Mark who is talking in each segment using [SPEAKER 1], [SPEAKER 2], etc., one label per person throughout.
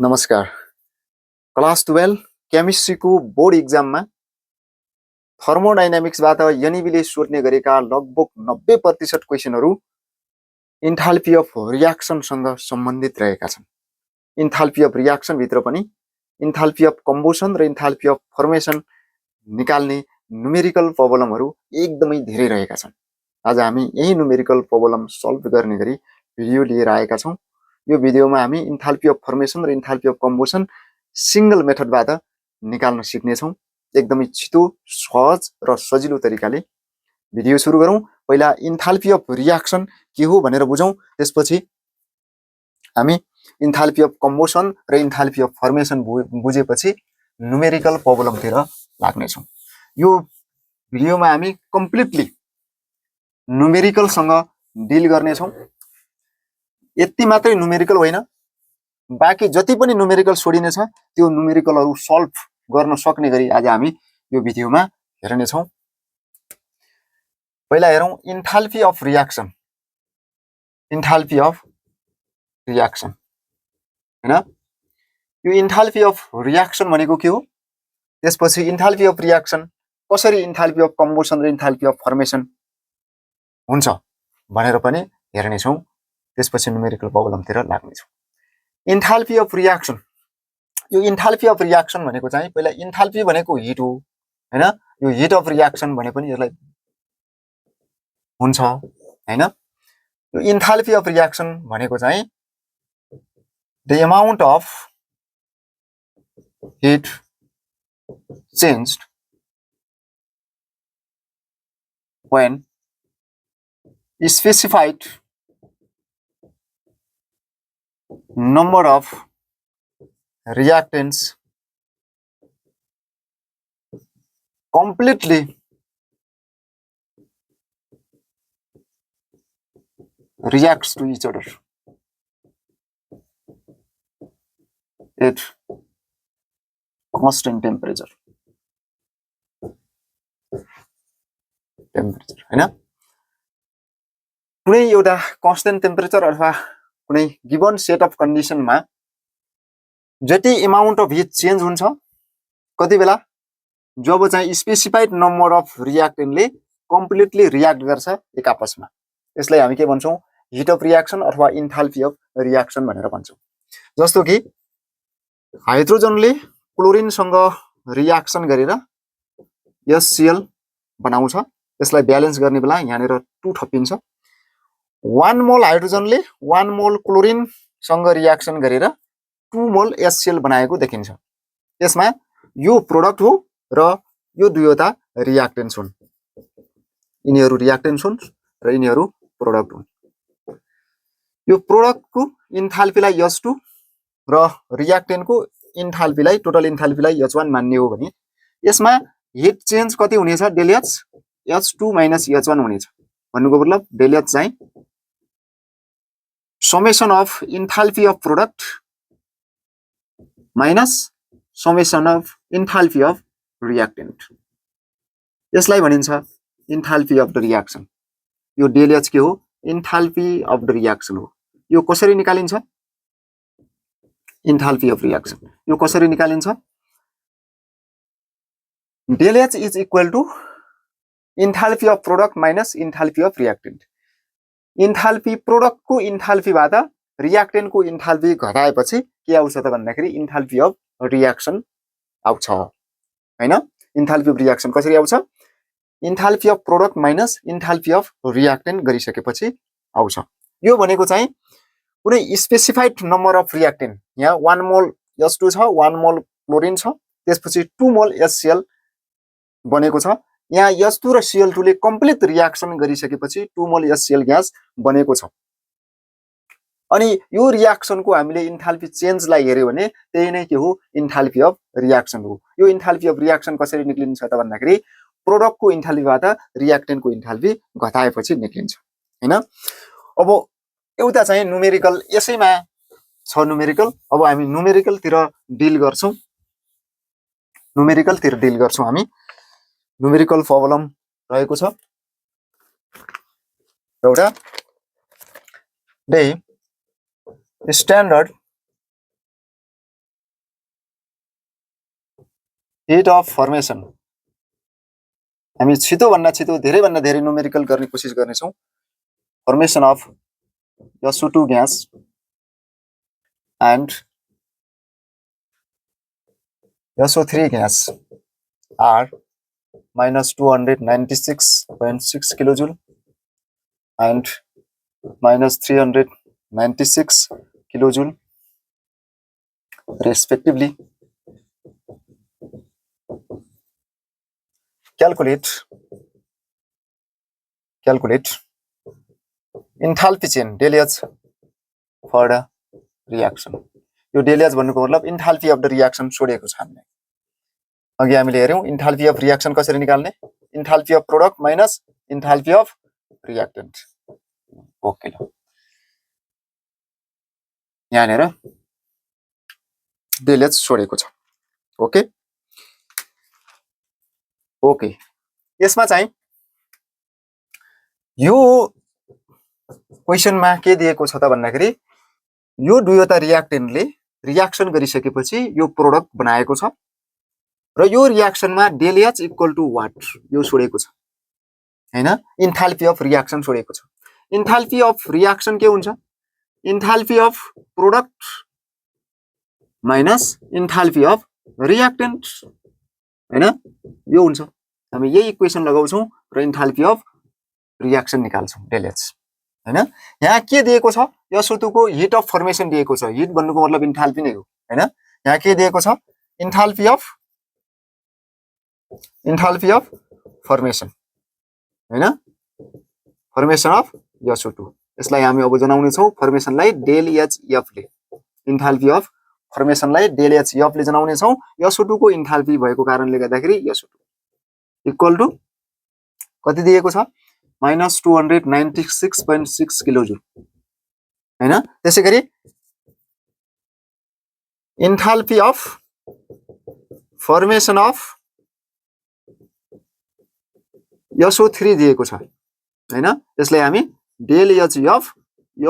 [SPEAKER 1] नमस्कार। Class 12 केमिस्ट्रीको board एक्जाममा थर्मोडाइनामिक्सबाट एनईबीले सोध्ने गरेका लगभग 90% क्वेशनहरू इन्थाल्पी अफ रियाक्सनसँग सम्बन्धित रहेका छन्। इन्थाल्पी अफ रियाक्सन भित्र पनि इन्थाल्पी अफ कम्बुसन र इन्थाल्पी अफ फर्मेसन निकाल्ने न्युमेरिकल प्रब्लमहरू एकदमै धेरै रहेका छन्। आज हामी यही न्युमेरिकल प्रब्लम सल्भ गर्ने गरी भिडियो लिएर आएका छौँ। यो भिडियोमा हामी इन्थाल्पी अफ फर्मेसन र इन्थाल्पी अफ कम्बुसन सिंगल मेथडबाट निकाल्न सिक्नेछौँ। एकदमै छिटो, सहज र सजिलो तरिकाले भिडियो सुरु गरौँ। पहिला इन्थाल्पी अफ रियाक्सन के हो भनेर बुझौँ, त्यसपछि हामी इन्थाल्पी अफ कम्बुसन र इन्थाल्पी अफ फर्मेसन बुझेपछि न्युमेरिकल प्रब्लमतिर लाग्नेछौँ। यो भिडियोमा हामी कम्प्लिटली न्युमेरिकलसँग डिल गर्नेछौँ। यति मात्रै न्युमेरिकल होइन, बाँकी जति पनि न्युमेरिकल छोडिनेछ त्यो न्युमेरिकलहरू सल्भ गर्न सक्ने गरी आज हामी यो भिडियोमा हेर्नेछौँ। पहिला हेरौँ enthalpy of reaction. Enthalpy of reaction हैन, यो इन्थाल्पी अफ रियाक्सन भनेको के हो, त्यसपछि इन्थाल्पी अफ रियाक्सन कसरी इन्थाल्पी अफ कम्बुसन र इन्थाल्पी अफ फर्मेसन हुन्छ भनेर पनि हेर्नेछौँ। त्यसपछि न्युमेरिकल प्रब्लमतिर लाग्नेछौँ। इन्थाल्पी अफ रियाक्सन, यो इन्थाल्पी अफ रियाक्सन भनेको चाहिँ पहिला इन्थाल्पी भनेको हिट हो हैन, यो हिट अफ रियाक्सन भने पनि यसलाई हुन्छ हैन। यो इन्थाल्पी अफ रियाक्सन भनेको चाहिँ the amount of heat changed when specified number of reactants completely reacts to each other at constant temperature हैन। कुनै एउटा कन्स्टेन्ट टेम्परेचर अथवा कुनै गिवन सेट अफ कन्डिसनमा जति अमाउन्ट अफ हिट चेन्ज हुन्छ कति बेला, जब चाहिँ स्पेसिफाइड नम्बर अफ रियाक्टेन्टले कम्प्लिटली रियाक्ट गर्छ एक आपसमा, यसलाई हामी के भन्छौँ, हिट अफ रियाक्सन अथवा इन्थाल्पी अफ रियाक्सन भनेर भन्छौँ। जस्तो कि हाइड्रोजनले क्लोरिनसँग रियाक्सन गरेर HCl बनाउँछ, यसलाई ब्यालेन्स गर्ने बेला यहाँनिर 2 थपिन्छ। 1 मोल हाइड्रोजनले 1 मोल क्लोरिनसँग रियाक्सन गरेर 2 मोल HCl बनाएको देखिन्छ। यसमा यो प्रोडक्ट हो र यो दुईवटा रियाक्टेन्ट्स हुन्। यिनीहरू रियाक्टेन्ट्स हुन् र यिनीहरू प्रोडक्ट हुन्। यो प्रोडक्टको इन्थाल्पीलाई H2 र रियाक्टेन्टको इन्थाल्पीलाई, टोटल इन्थाल्पीलाई H1 मान्ने हो भने यसमा हिट चेन्ज कति हुनेछ, del H H2 minus H1 हुनेछ। भन्नुको मतलब डेल H चाहिँ summation of enthalpy of product minus summation of enthalpy of reactant, यसलाई भनिन्छ इन्थाल्पी अफ द रियाक्सन। यो डेल H के हो, इन्थाल्पी अफ द रियाक्सन हो। यो कसरी निकालिन्छ, इन्थाल्पी अफ रियाक्सन यो कसरी निकालिन्छ, del H is equal to enthalpy of product minus enthalpy of reactant. Enthalpy प्रोडक्टको इन्थाल्पीबाट रियाक्टेन्टको इन्थाल्पी घटाएपछि के आउँछ त भन्दाखेरि इन्थाल्पी अफ रियाक्सन आउँछ हैन। इन्थाल्पी अफ रियाक्सन कसरी आउँछ, enthalpy of product minus enthalpy of reactant गरिसकेपछि आउँछ। यो भनेको चाहिँ कुनै स्पेसिफाइड नम्बर अफ रियाक्टेन्ट, यहाँ 1 मोल H2 छ, 1 मोल क्लोरिन छ, त्यसपछि 2 मोल HCl बनेको छ। यहाँ H2 र Cl2 ले कम्प्लिट रियाक्सन गरिसकेपछि 2 मोल HCl ग्यास बनेको छ। अनि यो रियाक्सनको हामीले इन्थाल्पी चेन्जलाई हेर्यो भने त्यही नै के हो, इन्थाल्पी अफ रियाक्सन हो। यो इन्थाल्पी अफ रियाक्सन कसरी निक्लिन्छ त भन्दाखेरि प्रोडक्टको इन्थाल्पीबाट रियाक्टेन्टको इन्थाल्पी घटाएपछि निक्लिन्छ हैन। अब एउटा चाहिँ न्युमेरिकल यसैमा छ न्युमेरिकल। अब हामी न्युमेरिकलतिर डिल गर्छौँ। हामी न्युमेरिकल प्रब्लम रहेको छ एउटा, the standard hit of formation हामी छिटोभन्दा छिटो धेरैभन्दा धेरै न्युमेरिकल गर्ने कोसिस गर्नेछौँ formation of SO2 gas and SO3 gas are minus 296.6 kilojoule and minus 396 kilojoule respectively. Calculate enthalpy chain Delius for the reaction. यो Delius भन्नुको मतलब enthalpy of the reaction सोधेको छ हामीले अघि हामीले हेर्यौं enthalpy of reaction कसरी निकाल्ने enthalpy of product minus enthalpy of reactant. Okay ल यहाँनेर Delius सोधेको छ ओके ओके यसमा चाहिँ यो क्वेशनमा के दिएको छ त भन्दाखेरि यो दुईवटा रियाक्टेन्टले रियाक्सन गरिसकेपछि यो प्रोडक्ट बनाएको छ र यो रियाक्सनमा del H equal to what यो सोधेको छ हैन इन्थाल्पी अफ रियाक्सन सोधेको छ इन्थाल्पी अफ रियाक्सन के हुन्छ enthalpy of product minus enthalpy of reactant हैन यो हुन्छ हामी यही इक्वेसन लगाउँछौं र इन्थाल्पी अफ रियाक्सन निकाल्छौं डेल एच हैन यहाँ के दिएको छ SO2 को हिट अफ फर्मेसन दिएको छ हिट भन्नुको मतलब इन्थाल्पी नै हो हैन यहाँ के दिएको छ इन्थाल्पी अफ फर्मेसन हैन फर्मेसन अफ SO2 यसलाई हामी अब जनाउने छौं फर्मेसनलाई डेल एच एफ ले enthalpy of फर्मेसनलाई del H F ले जनाउने छौं SO2 को इन्थाल्पी भएको कारणले गर्दाखेरि SO2 इक्वल टु कति दिएको छ minus 296.6 किलोजूल हैन त्यसैगरी enthalpy of formation of SO3 दिएको छ हैन त्यसलाई हामी डेल एच एफ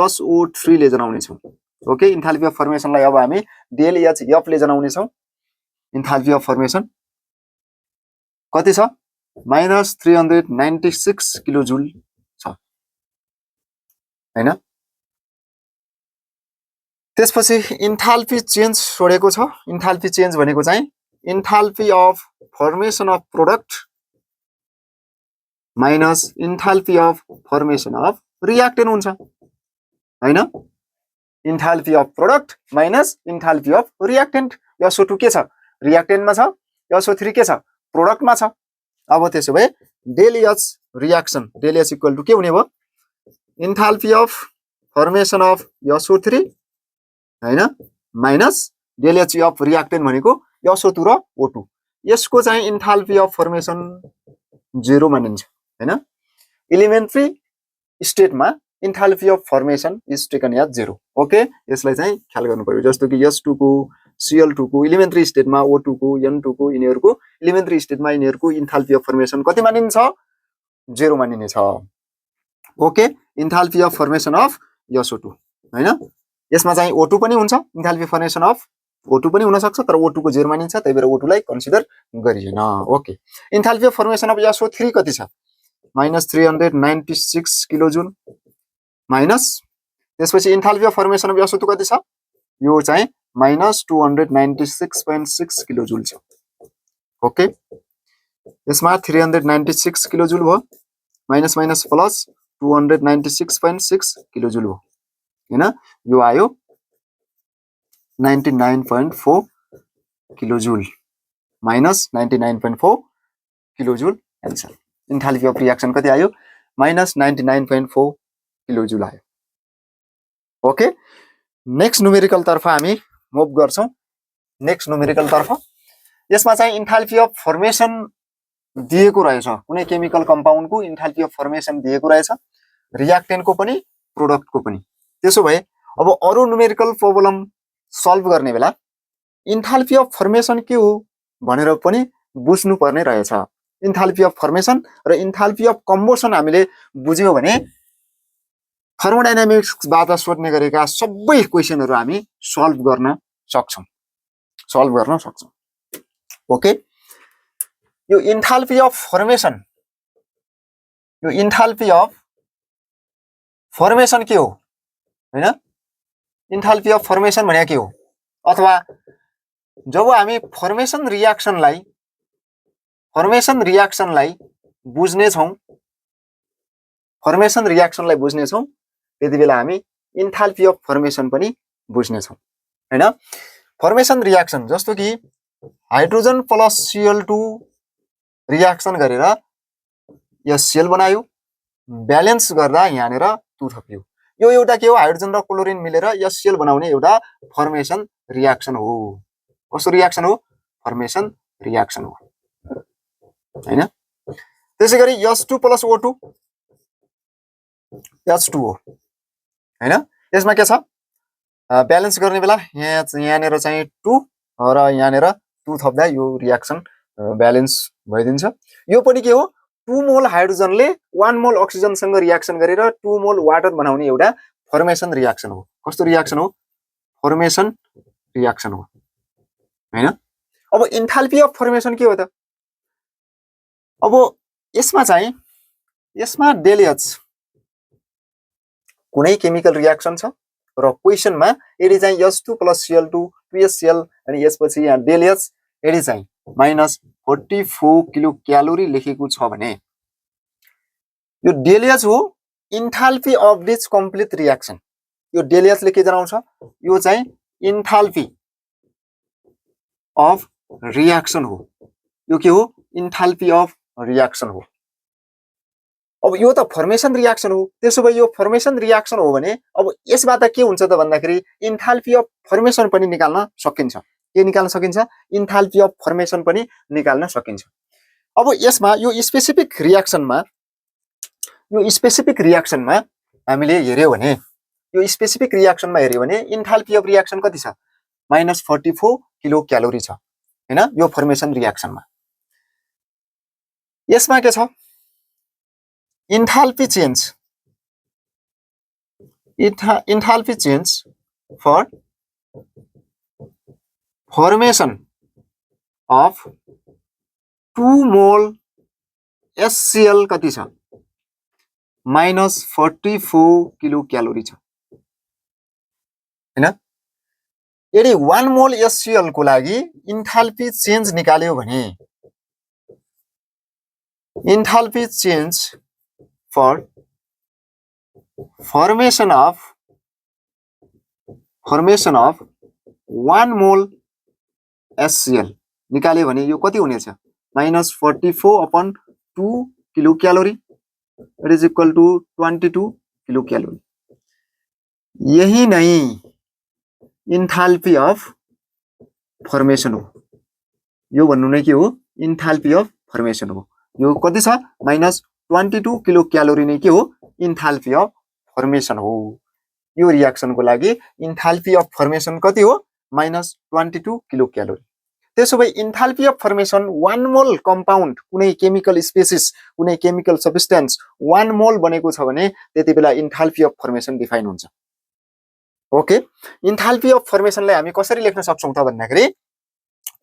[SPEAKER 1] SO3 ले जनाउने छौं ओके इन्थाल्पी अफ फर्मेसनलाई अब हामी डेल एच एफ ले जनाउने छौं इन्थाल्पी अफ फर्मेसन कति छ minus 396 किलोजूल छ हैन त्यसपछि इन्थाल्पी चेन्ज सोधेको छ इन्थाल्पी चेन्ज भनेको चाहिँ enthalpy of formation of product minus enthalpy of formation of reactant हुन्छ हैन enthalpy of product minus enthalpy of reactant SO2 के छ रियाक्टेन्टमा छ SO3 के छ प्रोडक्टमा छ अब त्यसो भए del H reaction del H equal to के हुने भयो enthalpy of formation of SO3 हैन minus del H of reactant भनेको SO2 र O2 यसको चाहिँ इन्थाल्पी अफ फर्मेसन 0 मानिन्छ हैन एलिमेन्ट्री स्टेटमा enthalpy of formation is taken as 0 okay यसलाई चाहिँ ख्याल गर्नु पर्यो जस्तो कि S2 को Cl2 को एलिमेन्ट्री स्टेटमा O2 को N2 को यिनीहरुको एलिमेन्ट्री स्टेटमा यिनीहरुको इन्थाल्पी अफ फर्मेसन कति मानिन्छ 0 मानिनेछ okay enthalpy of formation of SO2 हैन यसमा चाहिँ O2 पनि हुन्छ इन्थाल्पी फर्मेसन अफ O2 पनि हुन सक्छ तर O2 को 0 मानिन्छ त्यही भएर O2 लाई कन्सिडर गरिएन okay enthalpy of formation of SO3 कति छ minus 396 किलोजूल माइनस त्यसपछि enthalpy of formation of SO2 कति छ यो चाहिँ minus 296.6 किलोजूल छ ओके यसमा 396 किलोजूल भयो माइनस माइनस प्लस 296.6 किलोजूल हो हैन यो आयो 99.4 kilojoule minus 99.4 kilojoule answer enthalpy of reaction कति आयो माइनस 99.4 किलोजूल आयो ओके नेक्स्ट न्युमेरिकल तर्फ हामी मुभ गर्छौं नेक्स्ट न्युमेरिकल तर्फ यसमा चाहिँ इन्थाल्पी अफ फर्मेसन दिएको रहेछ कुनै केमिकल कम्पाउन्डको इन्थाल्पी अफ फर्मेसन दिएको रहेछ रियाक्टेन्टको पनि प्रोडक्टको पनि त्यसो भए अब अरु न्युमेरिकल प्रब्लम सल्भ गर्ने बेला इन्थाल्पी अफ फर्मेसन के हो भनेर पनि बुझ्नु पर्ने रहेछ इन्थाल्पी अफ फर्मेसन र इन्थाल्पी अफ कम्बसन हामीले बुझ्यौ भने थर्मोडायनामिक्सबाट सोध्ने गरेका सबै क्वेशनहरु हामी सल्भ गर्न सक्छौं ओके यो इन्थाल्पी अफ फर्मेसन, यो इन्थाल्पी अफ फर्मेसन के हो हैन? इन्थाल्पी अफ फर्मेसन भने के हो? अथवा जब हामी फर्मेसन रियाक्सनलाई बुझ्ने छौं, त्यति बेला हामी इन्थाल्पी अफ फर्मेसन पनि बुझ्ने छौं हैन? फर्मेसन रियाक्सन जस्तो कि हाइड्रोजन प्लस Cl2 रियाक्सन गरेर HCl बनायो, ब्यालेन्स गर्दा यहाँनेर 2 थपियो। यो एउटा के हो? हाइड्रोजन र क्लोरिन मिलेर HCl बनाउने एउटा फर्मेसन रियाक्सन हो। कस्तो रियाक्सन हो? फर्मेसन रियाक्सन हो हैन? त्यसैगरी H2 प्लस O2 H2O हैन? यसमा के छ? ब्यालेन्स गर्ने बेला यहाँनेर चाहिँ 2 र यहाँनेर 2 थप्दा यो रियाक्सन ब्यालेन्स भइदिन्छ। यो पनि के हो? 2 मोल हाइड्रोजनले 1 मोल अक्सिजनसँग रियाक्सन गरेर 2 मोल वाटर बनाउने एउटा फर्मेसन रियाक्सन हो। कस्तो रियाक्सन हो? फर्मेसन रियाक्सन हो हैन? अब इन्थाल्पी अफ फर्मेसन के हो त? अब यसमा डेलिएच कुनै केमिकल रियाक्सन छ र क्वेशनमा यदि चाहिँ H2 प्लस Cl2 2HCl अनि यसपछि यहाँ डेलिएच यदि चाहिँ -44 किलो क्यालोरी लेखेको छ भने यो डेलिएच हो enthalpy of this complete reaction. यो डेलिएचले के जनाउँछ? यो चाहिँ इन्थाल्पी अफ रियाक्सन हो। यो के हो? इन्थाल्पी अफ रियाक्सन हो। अब यो त फर्मेसन रियाक्सन हो। त्यसो भए यो फर्मेसन रियाक्सन हो भने अब यसबाट के हुन्छ त भन्दाखेरि इन्थाल्पी अफ फर्मेसन पनि निकाल्न सकिन्छ। के निकाल्न सकिन्छ? इन्थाल्पी अफ फर्मेसन पनि निकाल्न सकिन्छ। अब यसमा यो स्पेसिफिक रियाक्सनमा हामीले हेर्यो भने इन्थाल्पी अफ रियाक्सन कति छ? -44 किलो क्यालोरी छ हैन? यो फर्मेसन रियाक्सनमा। यसमा के छ? Enthalpy change for formation of 2 मोल HCl कति छ? -44 किलो क्यालोरी छ हैन? यदि 1 मोल HCl को लागि इन्थाल्पी चेन्ज निकाल्यो भने enthalpy change for formation of 1 mole HCl निकाल्यो भने यो कति हुनेछ? -44/2 kilo calorie it is equal to 22 kilo calorie. यही नै इन्थाल्पी अफ फर्मेसन हो। यो भन्नु नै के हो? इन्थाल्पी अफ फर्मेसन हो। यो कति छ? -22 किलो क्यालोरी नै के हो? इन्थाल्पी अफ फर्मेसन हो। यो रियाक्सनको लागि इन्थाल्पी अफ फर्मेसन कति हो? -22 किलो क्यालोरी। त्यसो भए enthalpy of formation 1 mole compound कुनै केमिकल स्पेसिस कुनै केमिकल सब्स्टेन्स 1 मोल बनेको छ भने त्यति बेला इन्थाल्पी अफ फर्मेसन डिफाइन हुन्छ। ओके, इन्थाल्पी अफ फर्मेसनलाई हामी कसरी लेख्न सक्छौं त भन्दाखेरि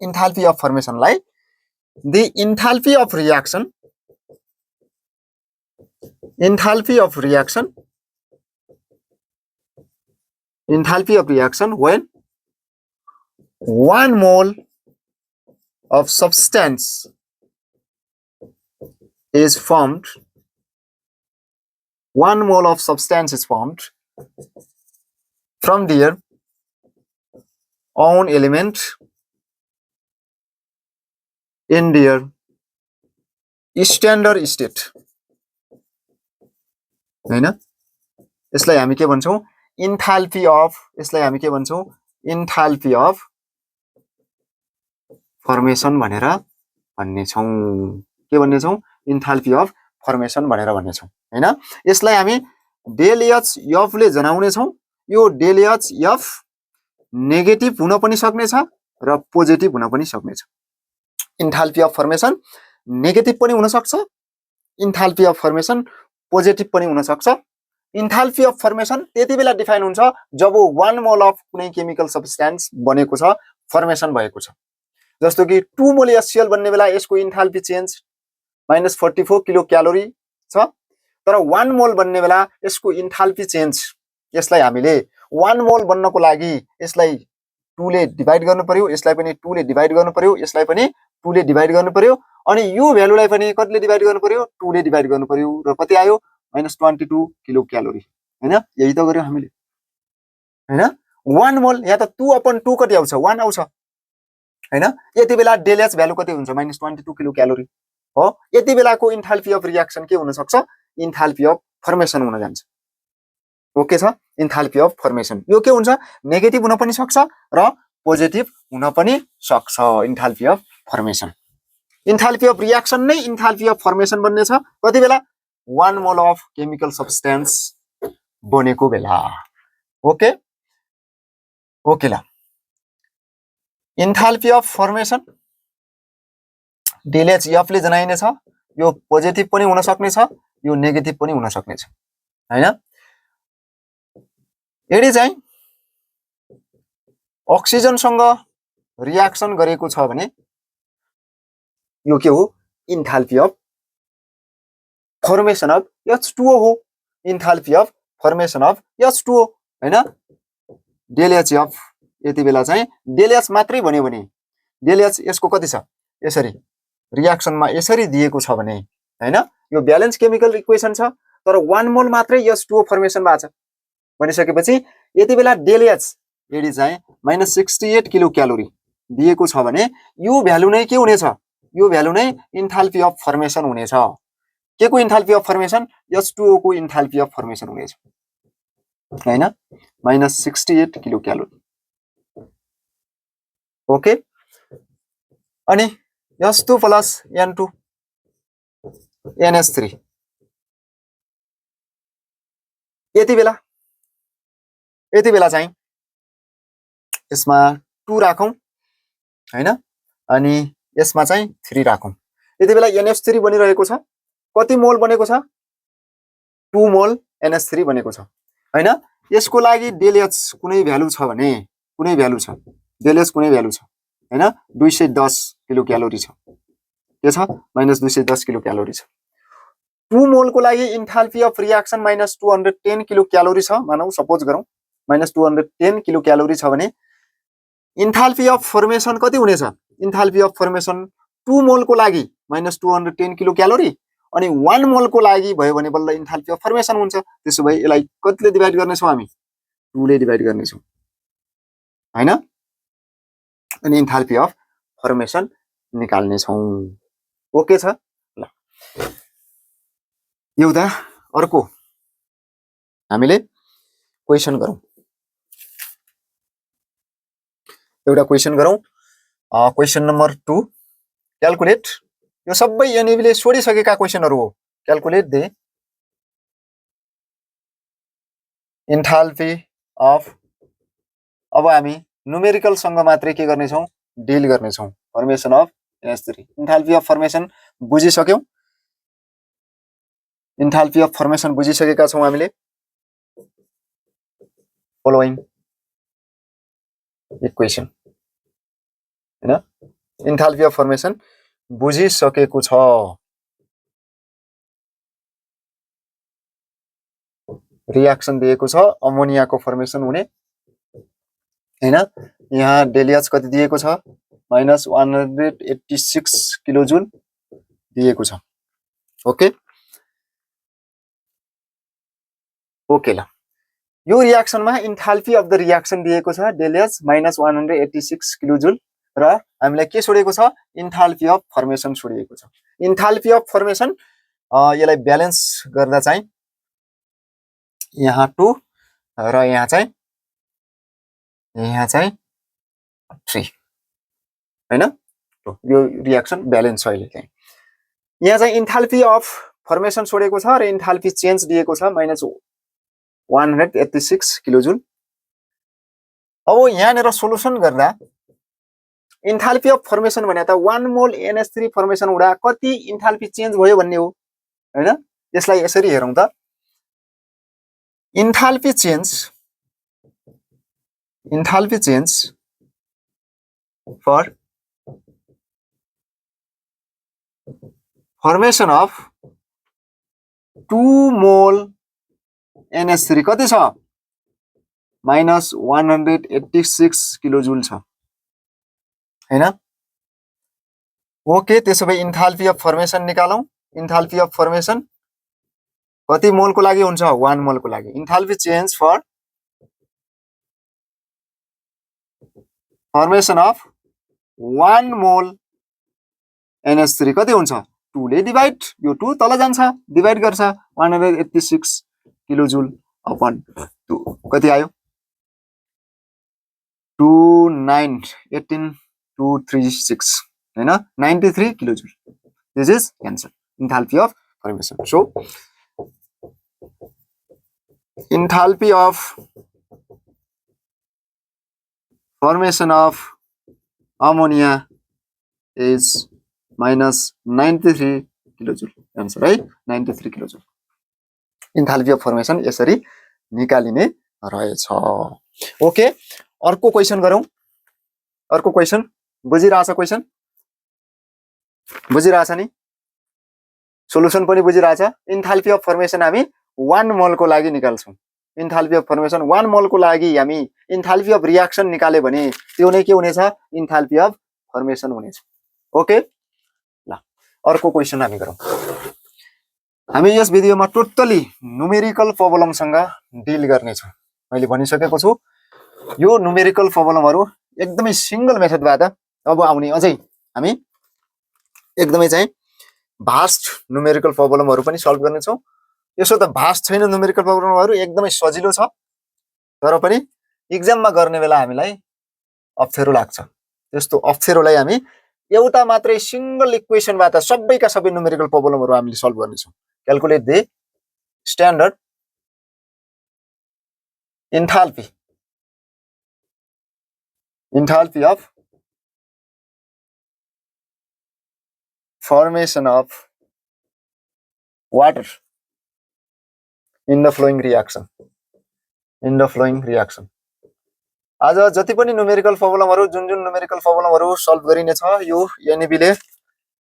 [SPEAKER 1] इन्थाल्पी अफ फर्मेसनलाई the enthalpy of reaction when 1 mole of substance is formed, 1 mole of substance is formed from their own element in their standard state हैन? यसलाई हामी के भन्छौं? इन्थाल्पी अफ फर्मेसन भनेर भन्ने छौं। के भन्ने छौं? इन्थाल्पी अफ फर्मेसन भनेर भन्ने छौं हैन? यसलाई हामी डेल एच एफ ले जनाउने छौं। यो डेल एच एफ नेगेटिभ हुन पनि सक्ने छ र पोजिटिभ हुन पनि सक्ने छ। इन्थाल्पी अफ फर्मेसन नेगेटिभ पनि हुन सक्छ, इन्थाल्पी अफ फर्मेसन पोजिटिभ पनि हुन सक्छ। इन्थाल्पी अफ फर्मेसन त्यति बेला डिफाइन हुन्छ जब 1 मोल अफ कुनै केमिकल सब्स्टेन्स बनेको छ, फर्मेसन भएको छ। जस्तो कि 2 मोल HCl बन्ने बेला यसको इन्थाल्पी चेन्ज -44 किलो क्यालोरी छ, तर 1 मोल बन्ने बेला यसको इन्थाल्पी चेन्ज यसलाई हामीले 1 मोल बन्नको लागि यसलाई 2 ले डिभाइड गर्नु पर्यो, यसलाई पनि 2 ले डिभाइड गर्नु पर्यो, यसलाई पनि 2 ले डिभाइड गर्नु पर्यो, अनि यो भ्यालुलाई पनि कतिले डिभाइड गर्नु पर्यो, 2 ले डिभाइड गर्नु पर्यो, र कति आयो -22 किलो क्यालोरी हैन। यही त गर्यो हामीले हैन। 1 मोल यहाँ त 2/2 कति आउँछ, 1 आउँछ हैन। यति बेला डेल एच भ्यालु कति हुन्छ, -22 किलो क्यालोरी हो। यति बेलाको इन्थाल्पी अफ रियाक्सन के हुन सक्छ, इन्थाल्पी अफ फर्मेसन हुन जान्छ। ओके छ, इन्थाल्पी अफ फर्मेसन यो के हुन्छ, नेगेटिभ हुन पनि सक्छ र पोजिटिभ हुन पनि सक्छ। Enthalpy of formation, enthalpy of reaction नै इन्थाल्पी अफ फर्मेसन बन्ने छ कति बेला, 1 मोल अफ केमिकल सब्स्टेन्स बनेको बेला। ओके ओके ल, enthalpy of formation del H F ले जनाइने छ। यो पोजिटिभ पनि हुन सक्ने छ, यो नेगेटिभ पनि हुन सक्ने छ हैन। यदि चाहिँ अक्सिजनसँग रियाक्सन गरेको छ भने यो के हो, enthalpy of formation of H2O हो, enthalpy of formation of H2O हैन। डेल एच एफ यति बेला चाहिँ डेल एच मात्रै भन्यो भने डेल एच यसको कति छ, यसरी रियाक्सनमा यसरी दिएको छ भने हैन, यो ब्यालेन्स केमिकल इक्वेसन छ, तर 1 मोल मात्रै H2O फर्मेसन भएको छ भनिसकेपछि यति बेला डेल एच यदि चाहिँ -68 किलो क्यालोरी दिएको छ भने यो भ्यालु नै के हुनेछ, यो भ्यालु नै इन्थाल्पी अफ फर्मेसन हुनेछ। के को इन्थाल्पी अफ फर्मेसन, H2O को इन्थाल्पी अफ फर्मेसन हुनेछ हैन, -68 किलो क्यालोरी। ओके, अनि H2 + N2 NH3 यति बेला चाहिँ यसमा 2 राखौं हैन, अनि यसमा चाहिँ 3 राखौं। यति बेला NH3 बनिरहेको छ, कति मोल बनेको छ, 2 मोल NH3 बनेको छ हैन। यसको लागि डेल एच कुनै भ्यालु छ भने, कुनै भ्यालु छ, डेल एच कुनै भ्यालु छ हैन, 210 किलो क्यालोरी छ, के छ -210 किलो क्यालोरी छ। 2 मोल को लागि enthalpy of reaction -210 kilo calorie छ मानौ, सपोज गरौँ -210 किलो क्यालोरी छ भने इन्थाल्पी अफ फर्मेसन कति हुनेछ, इन्थाल्पी अफ फर्मेसन 2 मोल को लागि -210 किलो क्यालोरी, अनि 1 मोल को लागि भयो भने बल्ल इन्थाल्पी अफ फर्मेसन हुन्छ। त्यसो भए यसलाई कतिले डिभाइड गर्नेछौँ हामी, 2 ले डिभाइड गर्नेछौँ हैन, अनि इन्थाल्पी अफ फर्मेसन निकाल्ने छौं। ओके छ ल। एउटा अर्को हामीले क्वेशन गरौँ, एउटा क्वेशन गरौँ। क्वेशन नम्बर 2, क्याल्कुलेट, यो सबै एनएबीले सोधिसकेका क्वेशनहरु हो। क्याल्कुलेट द इन्थाल्पी अफ, अब हामी न्युमेरिकल सँग मात्रै के गर्ने छौं, डिल गर्ने छौं, formation of NH3। Enthalpy of formation बुझिसक्यौं, इन्थाल्पी अफ फर्मेसन बुझिसकेका छौं हामीले। फलोइङ इक्वेसन हैन, इन्थाल्पी अफ फर्मेसन बुझिसकेको छ। रियाक्सन दिएको छ, अमोनियाको फर्मेसन हुने हैन। यहाँ डेल एच कति दिएको छ, -186 किलो जुल दिएको छ। ओके ओके ल, यो रियाक्सनमा इन्थाल्पी अफ द रियाक्सन दिएको छ डेल एच -186 किलो जुल, र हामीलाई के सोधेको छ, इन्थाल्पी अफ फर्मेसन सोधेको छ। इन्थाल्पी अफ फर्मेसन यसलाई ब्यालेन्स गर्दा चाहिँ यहाँ 2 र यहाँ चाहिँ 3 हैन, यो रियाक्सन ब्यालेन्स छ अहिले चाहिँ। यहाँ चाहिँ इन्थाल्पी अफ फर्मेसन सोधेको छ र इन्थाल्पी चेन्ज दिएको छ -186 किलो जुल। अब यहाँनिर सोलुसन गर्दा इन्थाल्पी अफ फर्मेसन भने त 1 मोल NH3 फर्मेसन हुँदा कति इन्थाल्पी चेन्ज भयो भन्ने हो हैन। यसलाई यसरी हेरौं त, enthalpy change for formation of 2 मोल NH3 कति छ -186 किलोजुल छ हैन ओके त्यसो भए enthalpy of formation निकालौं enthalpy of formation कति मोलको लागि हुन्छ 1 मोलको लागि enthalpy change for formation of 1 मोल NH3 कति हुन्छ 2 ले डिवाइड यो 2 तल जान्छ डिवाइड गर्छ 186 किलोजुल अपन 2 कति आयो 2918236 हैन 93 kilojoule this is answer enthalpy of formation so enthalpy of formation of ammonia is -93 kilojoule answer है 93 किलोजुल enthalpy of formation यसरी निकालिने रहेछ ओके अर्को क्वेशन गरौँ अर्को क्वेशन बुझिरहेछ क्वेशन बुझिरहेछ नि सोलुसन पनि बुझिरहेछ enthalpy of formation हामी 1 मोल को लागि निकाल्छौं enthalpy of formation 1 मोल को लागि हामी enthalpy of reaction निकाले भने त्यो नै के हुनेछ enthalpy of formation हुनेछ ओके ल अर्को क्वेशन हामी गरौँ हामी यस भिडियोमा टोटली न्यूमेरिकल प्रब्लम सँग डिल गर्ने छौं मैले भनिसकेको छु यो न्यूमेरिकल प्रब्लमहरु एकदमै सिंगल मेथडबाट अब आउने अझै हामी एकदमै चाहिँ भास्ट न्यूमेरिकल प्रब्लमहरु पनि सल्भ गर्ने छौं यसो त भास्ट छैन न्यूमेरिकल प्रब्लमहरु एकदमै सजिलो छ तर पनि एक्जाममा गर्ने बेला हामीलाई अप्ठ्यारो लाग्छ त्यस्तो अप्ठ्यारोलाई हामी एउटा मात्रै सिंगल इक्वेशनबाट सबैका सबै न्यूमेरिकल प्रब्लमहरु हामीले सल्भ गर्ने छौं calculate the standard enthalpy of formation of water in the flowing reaction आज जति पनि न्यूमेरिकल प्रब्लमहरु जुन न्यूमेरिकल प्रब्लमहरु सल्भ गरिने छ यो एनईबी ले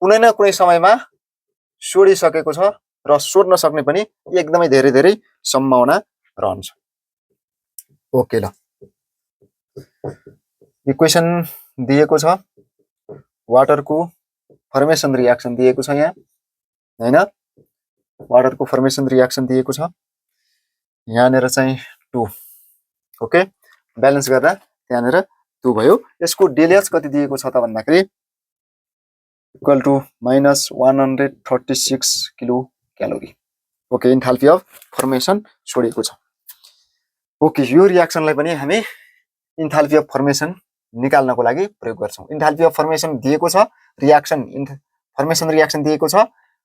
[SPEAKER 1] कुनै न कुनै समयमा सोडिसकेको छ र सोध्न सक्ने पनि एकदमै धेरै धेरै सम्भावना रहन्छ ओके ल इक्वेशन दिएको छ वाटरको फर्मेसन रियाक्सन दिएको छ यहाँ हैन वाटरको फर्मेसन रियाक्सन दिएको छ यहाँनेर चाहिँ 2 ओके ब्यालेन्स गर्दा त्यहाँनेर 2 भयो यसको डेलिएच कति दिएको छ त भन्दाखेरि equal to -136 kilocalorie okay enthalpy of formation छोडेको छ ओके यो रियाक्सनलाई पनि हामी इन्थाल्पी अफ फर्मेसन निकाल्नको लागि प्रयोग गर्छौं इन्थाल्पी अफ फर्मेसन दिएको छ रियाक्सन फर्मेसन रियाक्सन दिएको छ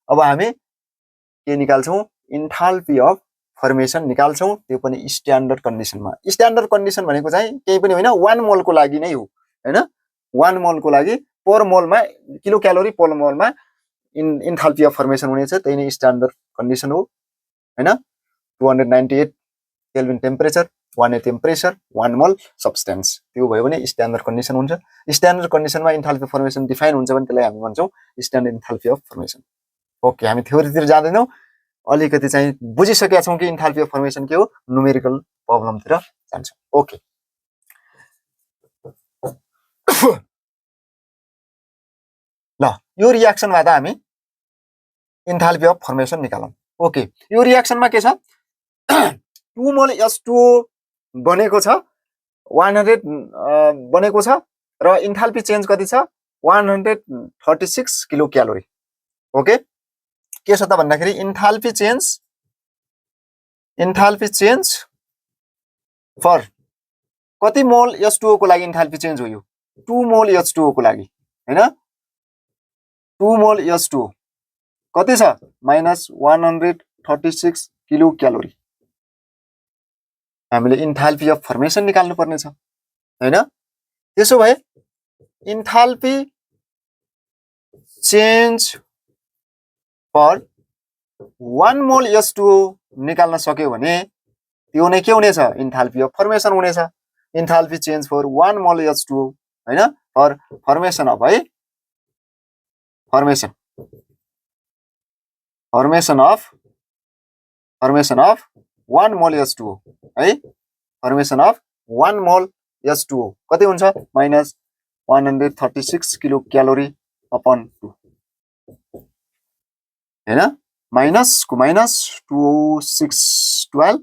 [SPEAKER 1] अब हामी के निकाल्छौं इन्थाल्पी अफ फर्मेसन निकाल्छौं त्यो पनि स्ट्यान्डर्ड कन्डिसन भनेको चाहिँ केही पनि होइन 1 मोल को लागि नै हो हैन 1 मोल को लागि पर मोलमा किलो क्यालोरी पर मोलमा इन्थाल्पी अफ फर्मेसन हुनेछ त्यही नै स्ट्यान्डर्ड कन्डिसन हो हैन 298 केल्भिन टेम्परेचर 1 एटम प्रेशर 1 मोल सब्स्टेन्स त्यो भयो भने स्ट्यान्डर्ड कन्डिसन हुन्छ standard कन्डिसनमा enthalpy of formation define हुन्छ भने त्यसलाई हामी भन्छौं standard enthalpy of formation okay हामी थ्योरीतिर जाँदैनौं अलिकति चाहिँ बुझिसकेका छौं कि इन्थाल्पी अफ फर्मेसन के हो न्यूमेरिकल प्रब्लमतिर जान्छौं ओके ल यो रियाक्सनबाट हामी इन्थाल्पी अफ फर्मेसन निकालौं ओके यो रियाक्सनमा के छ 2 मोल H2O बनेको छ 100 बनेको छ र इन्थाल्पी चेन्ज कति छ 136 किलो क्यालोरी ओके के छ त भन्दाखेरि इन्थाल्पी चेन्ज फर कति मोल H2O को लागि इन्थाल्पी चेन्ज हो यो 2 मोल H2O को लागि हैन 2 मोल H2O कति छ -136 किलो क्यालोरी हामीले इन्थाल्पी अफ फर्मेसन निकाल्नु पर्ने छ हैन त्यसो भए इन्थाल्पी चेन्ज फर 1 मोल H2O निकाल्न सक्यो भने त्यो नै के हुनेछ इन्थाल्पी अफ फर्मेसन हुनेछ इन्थाल्पी चेन्ज फर 1 मोल H2O हैन फर फर्मेसन अफ है फर्मेसन फर्मेसन अफ 1 मोल H2O है फर्मेसन अफ 1 मोल H2O कति हुन्छ -136 किलो क्यालोरी अपन 2 हैन माइनस को माइनस 20612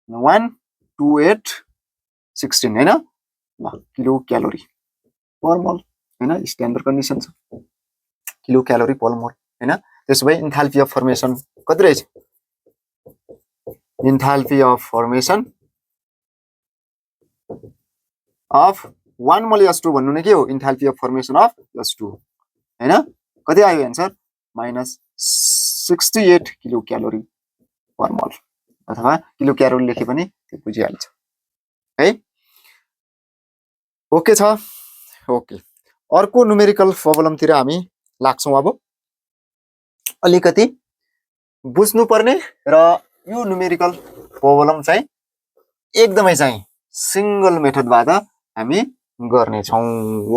[SPEAKER 1] 12816 हैन ल किलो क्यालोरी पर मोल हैन स्ट्यान्डर्ड कन्डिसन छ किलो क्यालोरी पर मोल हैन त्यसो भए इन्थाल्पी अफ फर्मेसन कति रहेछ enthalpy of formation of 1 mole H2 भन्नु नै के हो enthalpy of formation of H2 हैन कति आयो आन्सर -68 किलो क्यालोरी पर मोल अथवा किलो क्यालोरी लेखे पनि त्यो बुझिहाल्छ है ओके छ ओके अर्को न्युमेरिकल प्रब्लम तिर हामी लाग्छौं अब अलिकति बुझ्नु पर्ने र यो न्युमेरिकल प्रब्लम चाहिँ एकदमै चाहिँ सिंगल मेथडबाट हामी गर्ने छौं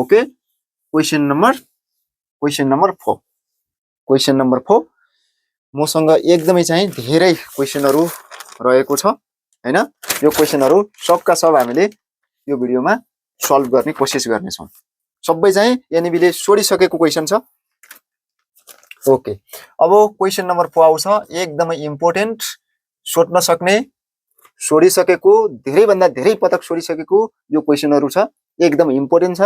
[SPEAKER 1] ओके क्वेशन नम्बर 4 मसँग एकदमै चाहिँ धेरै क्वेशनहरु रहेको छ हैन यो क्वेशनहरु सबका सब हामीले यो भिडियोमा सल्भ गर्ने कोशिश गर्ने छौं सबै चाहिँ एनबीले सोडिसकेको क्वेशन छ ओके अब क्वेशन नम्बर 4 आउँछ एकदमै इम्पोर्टेन्ट सोध्न सक्ने सोडिसकेको धेरै भन्दा धेरै पटक सोडिसकेको यो क्वेशनहरु छ एकदम इम्पोर्टेन्ट छ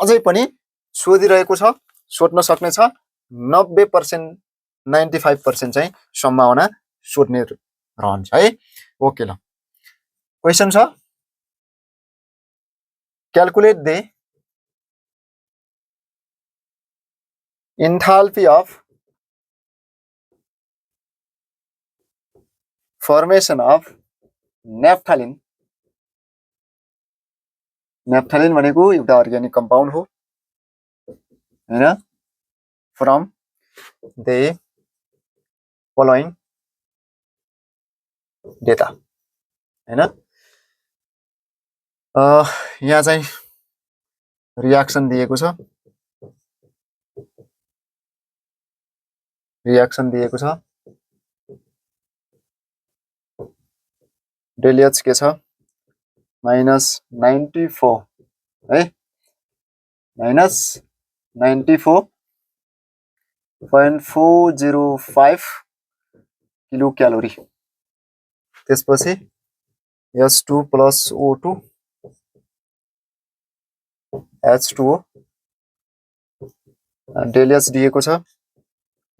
[SPEAKER 1] अझै पनि सोधिरहेको छ सोध्न सक्ने छ 90% 95% चाहिँ सम्भावना सोध्ने रहन्छ है ओके ल क्वेशन छ calculate the enthalpy of formation of naphthalene भनेको एउटा अर्ग्यानिक कम्पाउन्ड हो हैन फ्रम द फलोइङ डेटा हैन यहाँ चाहिँ रियाक्सन दिएको छ डेल एच के छ -94 है -94.405 किलो क्यालोरी त्यसपछि H2 plus O2 H2O del H दिएको छ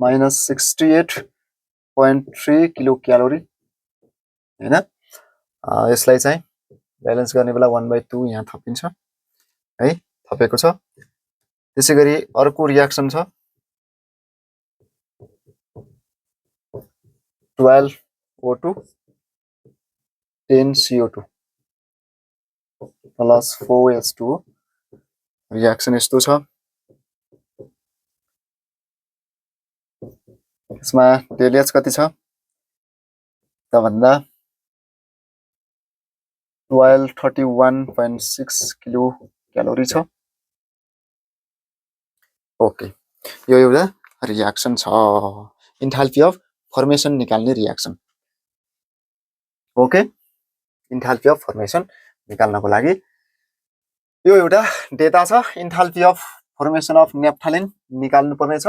[SPEAKER 1] -68.3 किलो क्यालोरी हैन यसलाई चाहिँ ब्यालेन्स गर्ने बेला 1/2 यहाँ थपिन्छ है थपेको छ त्यसैगरी अर्को रियाक्सन छ 12 O2 10 CO2 plus 4 H2O reaction यस्तो छ यसमा डेल एच कति छ त भन्दा 1231.6 किलो क्यालोरी छ ओके यो एउटा रियाक्सन छ इन्थाल्पी अफ फर्मेसन निकाल्ने reaction okay enthalpy of formation निकाल्नको लागि यो एउटा डेटा छ इन्थाल्पी अफ फर्मेसन अफ नेप्थालिन निकाल्नु पर्ने छ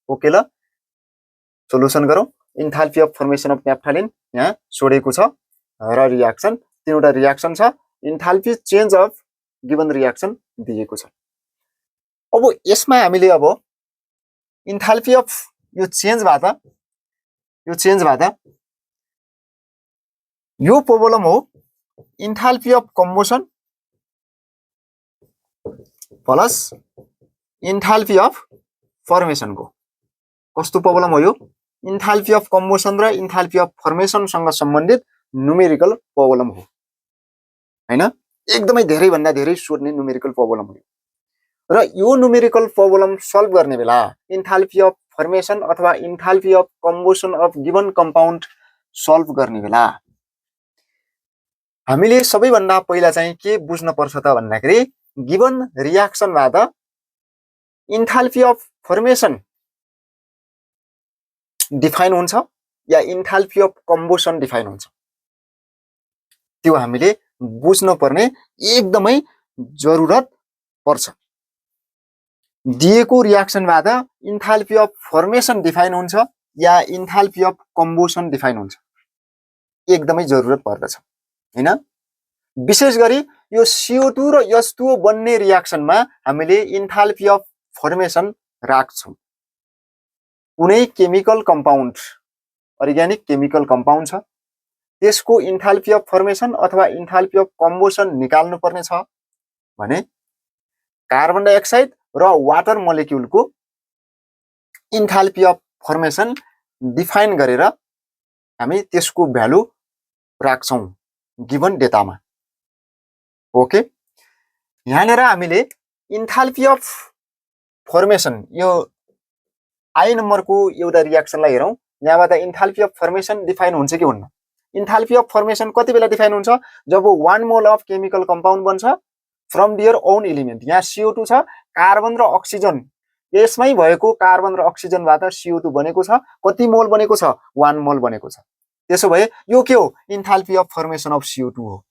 [SPEAKER 1] ओके ल सोलुसन गरौं इन्थाल्पी अफ फर्मेसन अफ नेप्थालिन यहाँ सोडेको छ र रियाक्सन तीनवटा रियाक्सन छ enthalpy change of given reaction दिएको छ अब यसमा हामीले अब इन्थाल्पी अफ यो चेन्जबाट यो प्रब्लम हो enthalpy of combustion plus enthalpy of formation को कस्तो प्रब्लम हो यो इन्थाल्पी अफ कम्बसन र इन्थाल्पी अफ फर्मेसन सँग सम्बन्धित न्युमेरिकल प्रब्लम हो हैन एकदमै धेरै भन्दा धेरै सोध्ने न्युमेरिकल प्रब्लम हो र यो न्युमेरिकल प्रब्लम सल्भ गर्ने बेला इन्थाल्पी अफ फर्मेसन अथवा enthalpy of combustion of given compound solve गर्ने बेला हामीले सबैभन्दा पहिला चाहिँ के बुझ्न पर्छ त भन्दाखेरि given रियाक्सनबाट enthalpy of formation define हुन्छ या इन्थाल्पी अफ कम्बसन डिफाइन हुन्छ, त्यो हामीले बुझ्न पर्ने एकदमै जरुरत पर्छ। दिएको रियाक्सनबाट इन्थाल्पी अफ फर्मेसन डिफाइन हुन्छ या इन्थाल्पी अफ कम्बसन डिफाइन हुन्छ, एकदमै जरुरत पर्दछ हैन। विशेष गरी यो CO2 र H2O बन्ने रियाक्सनमा हामीले इन्थाल्पी अफ फर्मेसन राख्छौं। कुनै chemical compound organic chemical compound छ, त्यसको इन्थाल्पी अफ फर्मेसन अथवा इन्थाल्पी अफ कम्बसन निकाल्नु पर्ने छ भने कार्बन डाइअक्साइड र वाटर मोलेक्युलको इन्थाल्पी अफ फर्मेसन डिफाइन गरेर हामी त्यसको भ्यालु राख्छौं गिवन डेटामा। ओके, यहाँनिर हामीले इन्थाल्पी अफ फर्मेसन यो आई नम्बरको एउटा रियाक्सनलाई हेरौं। यहाँबाट इन्थाल्पी अफ फर्मेसन डिफाइन हुन्छ कि हुन्न? इन्थाल्पी अफ फर्मेसन कति बेला डिफाइन हुन्छ? जब 1 मोल अफ केमिकल कम्पाउन्ड बन्छ फ्रम देयर ओन एलिमेन्ट। यहाँ CO2 छ, कार्बन र अक्सिजन, यसमै भएको कार्बन र अक्सिजनबाट CO2 बनेको छ। कति मोल बनेको छ? 1 मोल बनेको छ। त्यसो भए यो के हो? Enthalpy of formation of CO2 हो।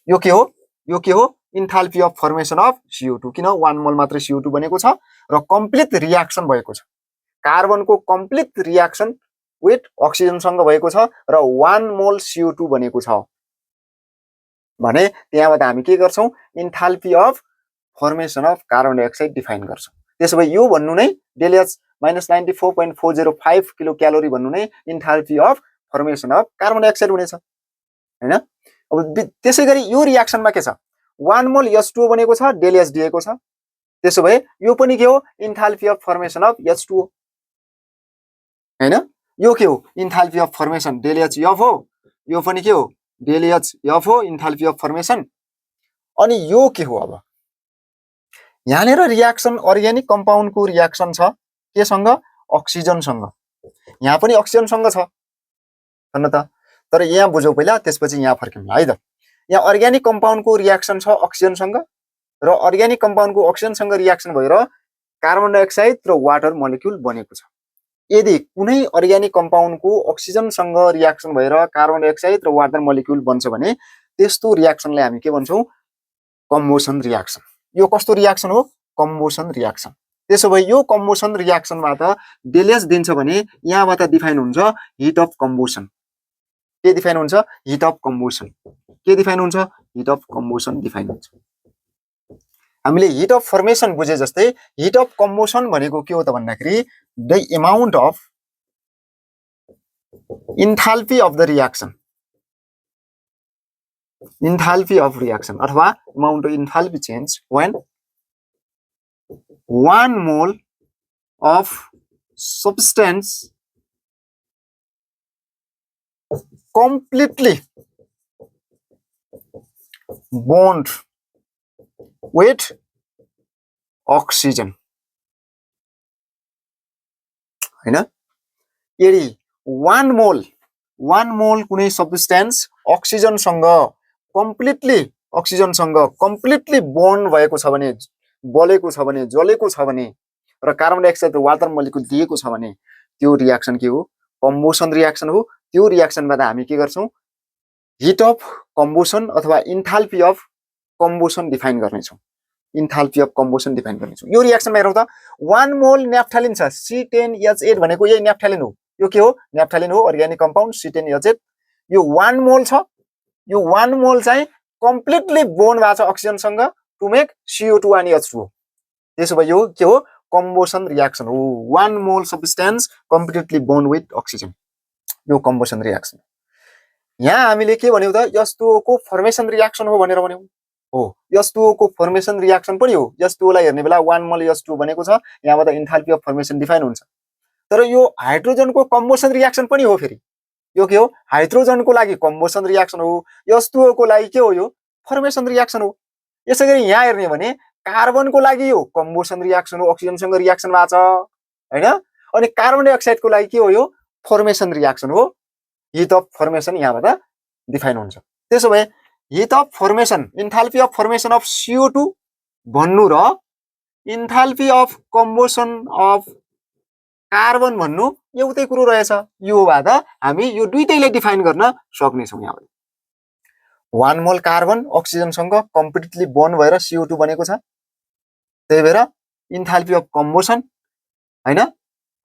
[SPEAKER 1] यो के हो? यो के हो? Enthalpy of formation of CO2, किन 1 मोल मात्र CO2 बनेको छ र कम्प्लिट रियाक्सन भएको छ। कार्बनको कम्प्लिट रियाक्सन विथ अक्सिजनसँग भएको छ र 1 मोल CO2 बनेको छ भने त्यहाँबाट हामी के गर्छौं? Enthalpy of formation of carbon dioxide define गर्छौं। त्यसो भए यो भन्नु नै डेलिएच -94.405 किलो क्यालोरी भन्नु नै enthalpy of formation of carbon dioxide हुनेछ हैन। अब त्यसैगरी यो रियाक्सनमा के छ? 1 मोल H2O बनेको छ, डेलिएच दिएको छ। त्यसो भए यो पनि के हो? Enthalpy of formation of H2O हैन। यो के हो? इन्थाल्पी अफ फर्मेसन डेलिएच F हो। यो पनि के हो? डेलिएच F हो, इन्थाल्पी अफ फर्मेसन। अनि यो के हो? अब यहाँनिर रियाक्सन अर्ग्यानिक कम्पाउन्डको रियाक्सन छ केसँग? अक्सिजनसँग। यहाँ पनि अक्सिजनसँग छ भन्न त, तर यहाँ बुझौ पहिला, त्यसपछि यहाँ फर्किन्छ है त। यहाँ अर्ग्यानिक कम्पाउन्डको रियाक्सन छ अक्सिजनसँग र अर्ग्यानिक कम्पाउन्डको अक्सिजनसँग रियाक्सन भएर कार्बन डाइअक्साइड र वाटर मोलेक्युल बनेको छ। यदि कुनै अर्ग्यानिक कम्पाउन्डको अक्सिजनसँग रियाक्सन भएर कार्बन डाइअक्साइड र वाटर मोलेक्युल बन्छ भने त्यस्तो रियाक्सनलाई हामी के भन्छौं? Combustion reaction. यो कस्तो रियाक्सन हो? Combustion reaction. त्यसो भए यो कम्बसन रियाक्सनबाट डेलिएच दिन्छ भने यहाँबाट डिफाइन हुन्छ हिट अफ कम्बसन। के डिफाइन हुन्छ? Hit of combustion. के डिफाइन हुन्छ? हिट अफ कम्बसन डिफाइन हुन्छ। हामीले हिट अफ फर्मेसन बुझे जस्तै हिट अफ कम्बसन भनेको के हो त भन्दाखेरि the amount of enthalpy of the reaction, enthalpy of reaction अथवा amount of enthalpy change when 1 mole of substance completely bond with oxygen हैन। यदि 1 मोल कुनै सब्स्टेन्स अक्सिजनसँग कम्प्लिटली बोन्ड भएको छ भने, बलेको छ भने, जलेको छ भने र कार्बन डाइअक्साइड र वाटर मोलेक्युल दिएको छ भने त्यो रियाक्सन के हो? कम्बसन रियाक्सन हो। त्यो रियाक्सनबाट हामी के गर्छौं? हिट अफ कम्बसन अथवा इन्थाल्पी अफ कम्बसन डिफाइन गर्नेछौं। इन्थाल्पी अफ कम्बसन डिफाइन गर्नेछौं। यो रियाक्सनमा हेरौँ त, 1 मोल न्याफ्थालिन छ, C10H8 भनेको यही न्याफ्थालिन हो। यो के हो? न्याफ्थालिन हो, अर्ग्यानिक कम्पाउन्ड C10H8। यो 1 मोल छ। यो 1 मोल चाहिँ कम्प्लिटली बोन्ड भएको छ अक्सिजनसँग टु मेक CO2 अनि H2O। त्यसो भए यो के हो? कम्बसन रियाक्सन हो। 1 मोल substance completely bond with oxygen, यो कम्बसन रियाक्सन। यहाँ हामीले के भन्यौ त? H2O को फर्मेसन रियाक्सन हो भनेर भन्यौ हो। H2O को फर्मेसन रियाक्सन पनि हो। H2O लाई हेर्ने बेला 1 मोल H2O बनेको छ, यहाँबाट इन्थाल्पी अफ फर्मेसन डिफाइन हुन्छ। तर यो हाइड्रोजनको कम्बसन रियाक्सन पनि हो। फेरि यो के हो? हाइड्रोजनको लागि कम्बसन रियाक्सन हो, H2O को लागि के हो? यो फर्मेसन रियाक्सन हो। यसैगरी यहाँ हेर्ने भने कार्बनको लागि यो कम्बसन रियाक्सन हो, अक्सिजनसँग रियाक्सन भएको छ हैन। अनि कार्बन डाइअक्साइडको लागि के हो? यो फर्मेसन रियाक्सन हो। हिट अफ फर्मेसन यहाँबाट डिफाइन हुन्छ। त्यसो भए heat of formation, enthalpy of formation of CO2 भन्नु र enthalpy of combustion of carbon भन्नु एउटै कुरो रहेछ। यो भए त हामी यो दुईटैलाई डिफाइन गर्न सक्ने छौँ। यहाँ 1 मोल कार्बन अक्सिजनसँग कम्प्लिटली बन्ड भएर CO2 बनेको छ। त्यही भएर इन्थाल्पी अफ कम्बसन हैन।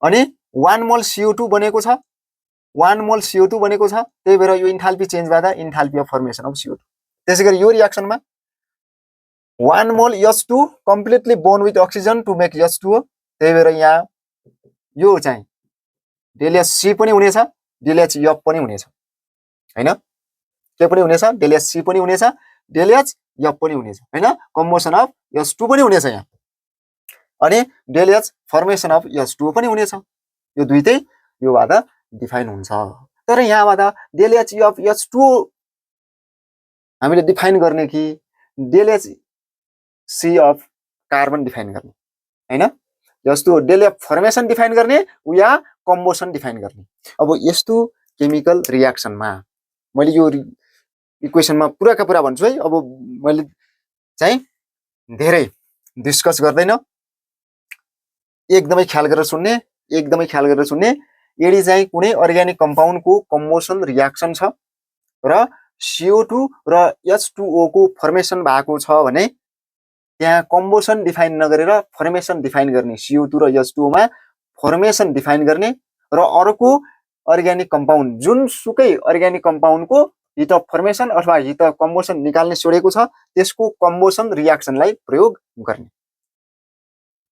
[SPEAKER 1] अनि 1 मोल CO2 बनेको छ, 1 मोल CO2 बनेको छ। त्यही भएर यो इन्थाल्पी चेन्ज भएदा enthalpy of formation of CO2। त्यसैगरी यो रियाक्सनमा 1 mole H2 completely bond with oxygen to make H2O। त्यही भएर यहाँ यो चाहिँ ΔHC पनि हुनेछ, ΔHF पनि हुनेछ हैन। के पनि हुनेछ? ΔHC पनि हुनेछ, ΔHF पनि हुनेछ हैन। कम्बसन अफ H2 पनि हुनेछ यहाँ। अनि ΔH फर्मेसन अफ H2O पनि हुनेछ। यो दुईटै यो भएदा डिफाइन हुन्छ। तर यहाँ भएदा ΔHF H2O हामीले डिफाइन गर्ने कि ΔHC अफ कार्बन डिफाइन गर्ने हैन। H2O ΔF फर्मेसन डिफाइन गर्ने या कम्बसन डिफाइन गर्ने। अब यस्तो केमिकल रियाक्सनमा मैले यो इक्वेसनमा पुराका पुरा भन्छु है। अब मैले चाहिँ धेरै डिस्कस गर्दैन, एकदमै ख्याल गरेर सुन्ने, एकदमै ख्याल गरेर सुन्ने। यदि चाहिँ कुनै अर्ग्यानिक कम्पाउन्डको कम्बसन रियाक्सन छ र CO2 र H2O को फर्मेसन भएको छ भने त्यहाँ कम्बसन डिफाइन नगरेर फर्मेसन डिफाइन गर्ने, CO2 र H2O मा फर्मेसन डिफाइन गर्ने र अर्को अर्ग्यानिक कम्पाउन्ड जुनसुकै अर्ग्यानिक कम्पाउन्डको हिट अफ फर्मेसन अथवा हिट अफ कम्बसन निकाल्ने छोडेको छ त्यसको कम्बसन रियाक्सनलाई प्रयोग गर्ने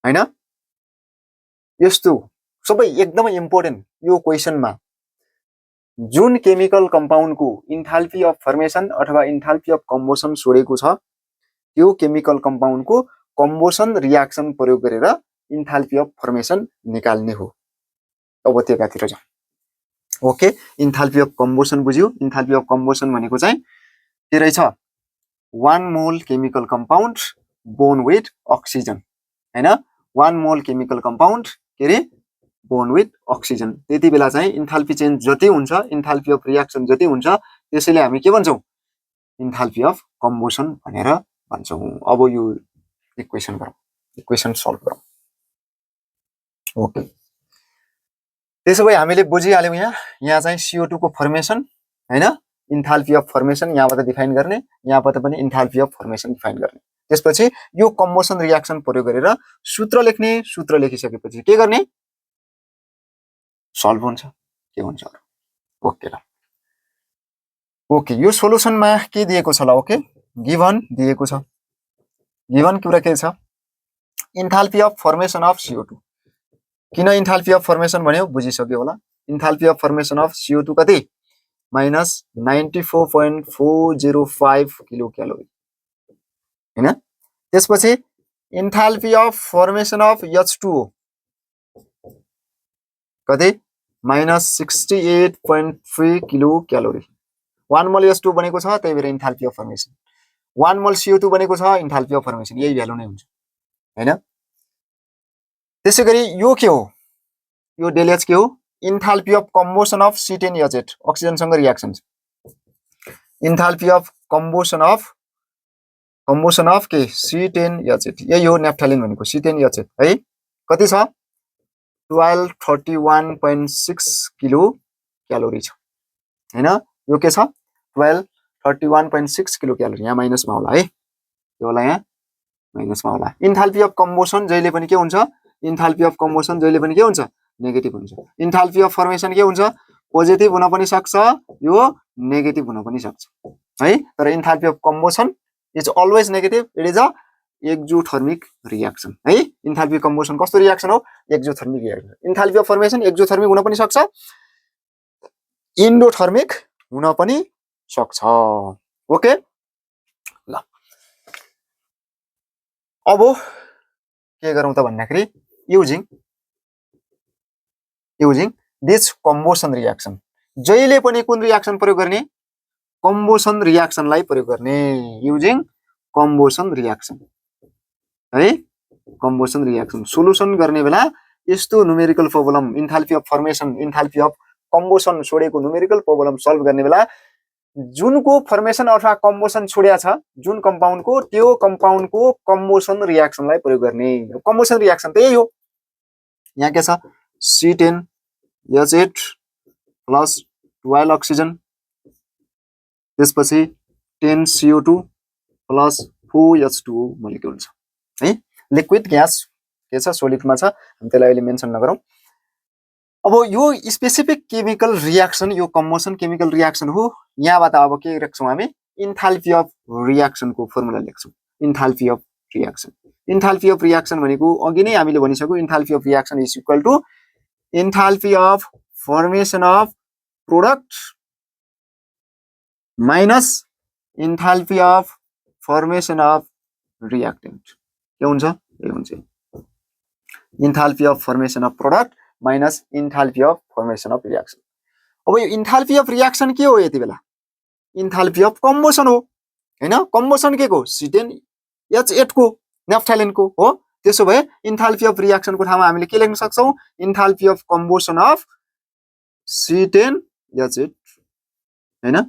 [SPEAKER 1] हैन। यस्तो सबै एकदमै इम्पोर्टेन्ट। यो क्वेसनमा जुन केमिकल कम्पाउन्डको इन्थाल्पी अफ फर्मेसन अथवा इन्थाल्पी अफ कम्बसन छोडेको छ त्यो केमिकल कम्पाउन्डको कम्बसन रियाक्सन प्रयोग गरेर इन्थाल्पी अफ फर्मेसन निकाल्ने हो। अब त्यतातिर जाउँ। ओके, इन्थाल्पी अफ कम्बसन बुझ्यो। इन्थाल्पी अफ कम्बसन भनेको चाहिँ के रहेछ? 1 मोल chemical compound bond with oxygen हैन। 1 मोल केमिकल कम्पाउन्ड के रे बोन्ड विथ अक्सिजन। त्यति बेला चाहिँ इन्थाल्पी चेन्ज जति हुन्छ, इन्थाल्पी अफ रियाक्सन जति हुन्छ त्यसैले हामी के भन्छौँ? इन्थाल्पी अफ कम्बसन भनेर भन्छौँ। अब यो इक्वेसन गरौँ, इक्वेसन सल्भ गरौँ। ओके, त्यसो भए हामीले बुझिहाल्यौँ यहाँ चाहिँ CO2 को फर्मेसन हैन, इन्थाल्पी अफ फर्मेसन यहाँबाट डिफाइन गर्ने, यहाँबाट पनि इन्थाल्पी अफ फर्मेसन डिफाइन गर्ने। त्यसपछि यो कम्बसन रियाक्सन प्रयोग गरेर सूत्र लेख्ने, सूत्र लेखिसकेपछि के गर्ने? सल्भ हुन्छ। के हुन्छ? ओके ल। ओके, यो सोलुसनमा के दिएको छ ल? ओके, गिभन दिएको छ। गिभन कुरा के छ? Enthalpy of formation of CO2। किन इन्थाल्पी अफ फर्मेसन भन्यो? बुझिसक्यो होला। Enthalpy of formation of CO2 कति? माइनस 94.405 किलो क्यालोरी हैन। त्यसपछि enthalpy of formation of H2O कति? Minus 68.3 kilo calorie. 1 मोल H2O बनेको छ, त्यही भएर इन्थाल्पी अफ फर्मेसन। 1 मोल CO2 बनेको छ, इन्थाल्पी अफ फर्मेसन। यही भ्यालु नै हुन्छ हैन। त्यसैगरी यो के हो? यो ΔH के हो? Enthalpy of combustion of C10H8 अक्सिजनसँग रियाक्सन छ। इन्थाल्पी अफ कम्बसन अफ के? C10H8। यही हो नेफ्थालिन भनेको, C10H8 है। कति छ? 1231.6 किलो क्यालोरी छ हैन। यो के छ? 1231.6 किलो क्यालोरी। यहाँ माइनसमा होला है, यो होला यहाँ माइनसमा होला। इन्थाल्पी अफ कम्बसन जहिले पनि के हुन्छ? इन्थाल्पी अफ कम्बसन जहिले पनि के हुन्छ? नेगेटिभ हुन्छ। इन्थाल्पी अफ फर्मेसन के हुन्छ? पोजिटिभ हुन पनि सक्छ, यो नेगेटिभ हुन पनि सक्छ है। तर enthalpy of combustion is always negative. It is a exothermic reaction है। इन्थाल्पी कम्बसन कस्तो रियाक्सन हो? Exothermic reaction. Enthalpy of formation exothermic हुन पनि सक्छ, इन्डोथर्मिक हुन पनि सक्छ। ओके ल, अब के गरौँ त भन्दाखेरि युजिङ दिस कम्बसन रियाक्सन। जहिले पनि कुन रियाक्सन प्रयोग गर्ने? कम्बसन रियाक्सनलाई प्रयोग गर्ने। युजिङ कम्बसन रियाक्सन है। कम्बसन रियाक्सन सोलुसन गर्ने बेला यस्तो numerical problem, enthalpy of formation, enthalpy of combustion छोडेको न्युमेरिकल प्रोब्लम सल्भ गर्ने बेला जुनको फर्मेसन अथवा कम्बसन छोड्या छ जुन कम्पाउन्डको, त्यो कम्पाउन्डको कम्बसन रियाक्सनलाई प्रयोग गर्ने। कम्बसन रियाक्सन त यही हो। यहाँ के छ? C10H8 प्लस 12 अक्सिजन, त्यसपछि 10CO2 प्लस 4H2O मोलिक्युल छ है। लिक्विड ग्यास के छ, सोलिडमा छ, हामी त्यसलाई अहिले मेन्सन नगरौँ। अब यो स्पेसिफिक केमिकल रियाक्सन, यो कम्बसन केमिकल रियाक्सन हो। यहाँबाट अब के लेख्छौँ हामी, इन्थाल्पी अफ रियाक्सनको फर्मुला लेख्छौँ। Enthalpy of reaction, enthalpy of reaction भनेको अघि नै हामीले भनिसक्यौँ, enthalpy of reaction is equal to enthalpy of formation of product minus enthalpy of formation of reactant. के हुन्छ, यही हुन्छ enthalpy of formation of product minus enthalpy of formation of reaction. अब यो इन्थाल्पी अफ रियाक्सन के हो, यति बेला इन्थाल्पी अफ कम्बसन हो हैन। कम्बसन के को, C10H8 को, नेफ्थालिनको हो। त्यसो भए इन्थाल्पी अफ रियाक्सनको ठाउँमा हामीले के लेख्न सक्छौँ, enthalpy of combustion of C10H8 हैन।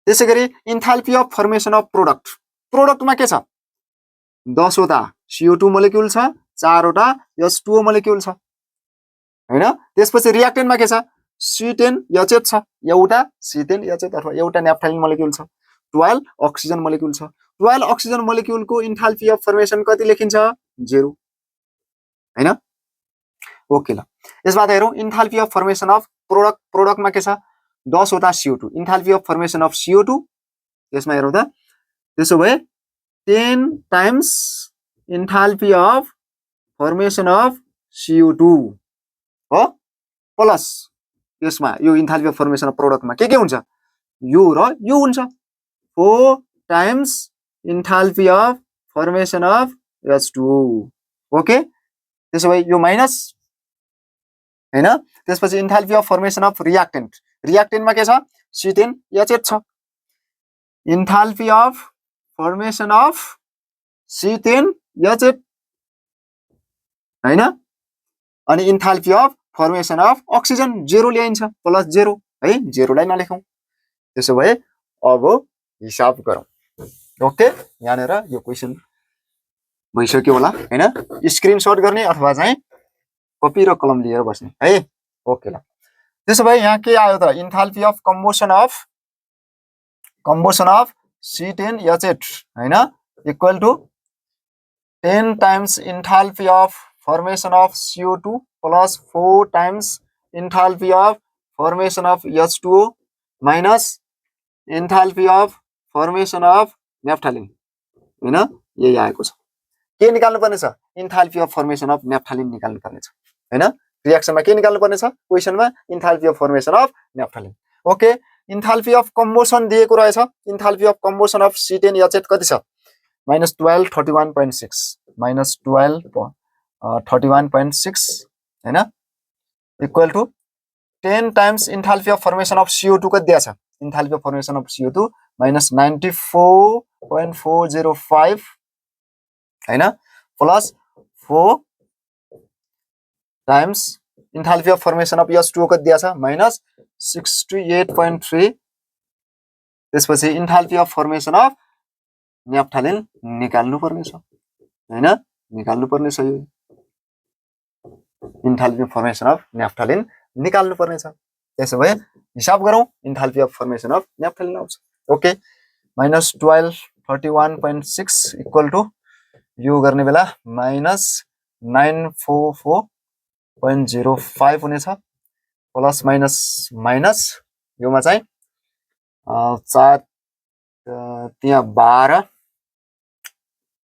[SPEAKER 1] त्यसैगरी enthalpy of formation of product, प्रोडक्टमा के छ, 10 वटा CO2 मोलिक्युल छ, 4 वटा H2O मोलिक्युल छ हैन। त्यसपछि रियाक्टेन्टमा के छ, C10H8 छ, एउटा C10H8 अथवा एउटा नेफ्थालिन मोलिक्युल छ, 12 अक्सिजन मोलिक्युल छ। 12 अक्सिजन मोलिक्युलको इन्थाल्पी अफ फर्मेसन कति लेखिन्छ, 0 हैन। ओके ल, यसबाट हेरौँ enthalpy of formation of product, प्रोडक्टमा के छ, 10 वटा CO2, enthalpy of formation of CO2 यसमा हेरौँ त, त्यसो भए 10 times enthalpy of formation of CO2 हो, प्लस यसमा यो इन्थाल्पी अफ फर्मेसन अफ प्रोडक्टमा के हुन्छ, यो र यो हुन्छ, 4 times enthalpy of formation of H2O। Okay, त्यसो भए यो माइनस हैन। त्यसपछि enthalpy of formation of reactant, रियाक्टेन्टमा के छ, C10H8 छ, enthalpy of formation of C10H8 हैन। अनि enthalpy of formation of oxygen 0 ल्याइन्छ, प्लस 0 है, 0 लाई नलेखौँ। त्यसो भए अब हिसाब गरौँ। ओके, यहाँनिर यो क्वेसन भइसक्यो होला हैन। स्क्रिनशट गर्ने अथवा चाहिँ कपी र कलम लिएर बस्ने है। ओके ल, त्यसो भए यहाँ के आयो त, enthalpy of combustion of C10H8 हैन equal to 10 times enthalpy of formation of CO2 plus 4 times enthalpy of formation of H2O minus enthalpy of formation of naphthalene हैन। यही आएको छ। के निकाल्नु पर्ने छ, enthalpy of formation of naphthalene निकाल्नु पर्ने छ हैन। रियाक्सनमा के निकाल्नु पर्ने छ, क्वेसनमा enthalpy of formation of naphthalene. Okay, enthalpy of combustion दिएको रहेछ, enthalpy of combustion of C10H8 कति छ, -12 31.6 -12 31.6 हैन equal to 10 times enthalpy of formation of CO2 कति दिएको छ, enthalpy of formation of CO2 -94.405 हैन plus 4 times enthalpy of formation of H2O कति दिएको छ, -68.3। त्यसपछि enthalpy of formation of naphthalene निकाल्नु पर्ने छ हैन, निकाल्नु पर्ने छ। यो enthalpy of formation of naphthalene निकाल्नु पर्ने छ। त्यसो भए हिसाब गरौँ, enthalpy of formation of naphthalene आउँछ। ओके, -12 31.6 इक्वल टु यो गर्ने बेला -944.05 हुनेछ, प्लस माइनस माइनस योमा चाहिँ 4 त्यहाँ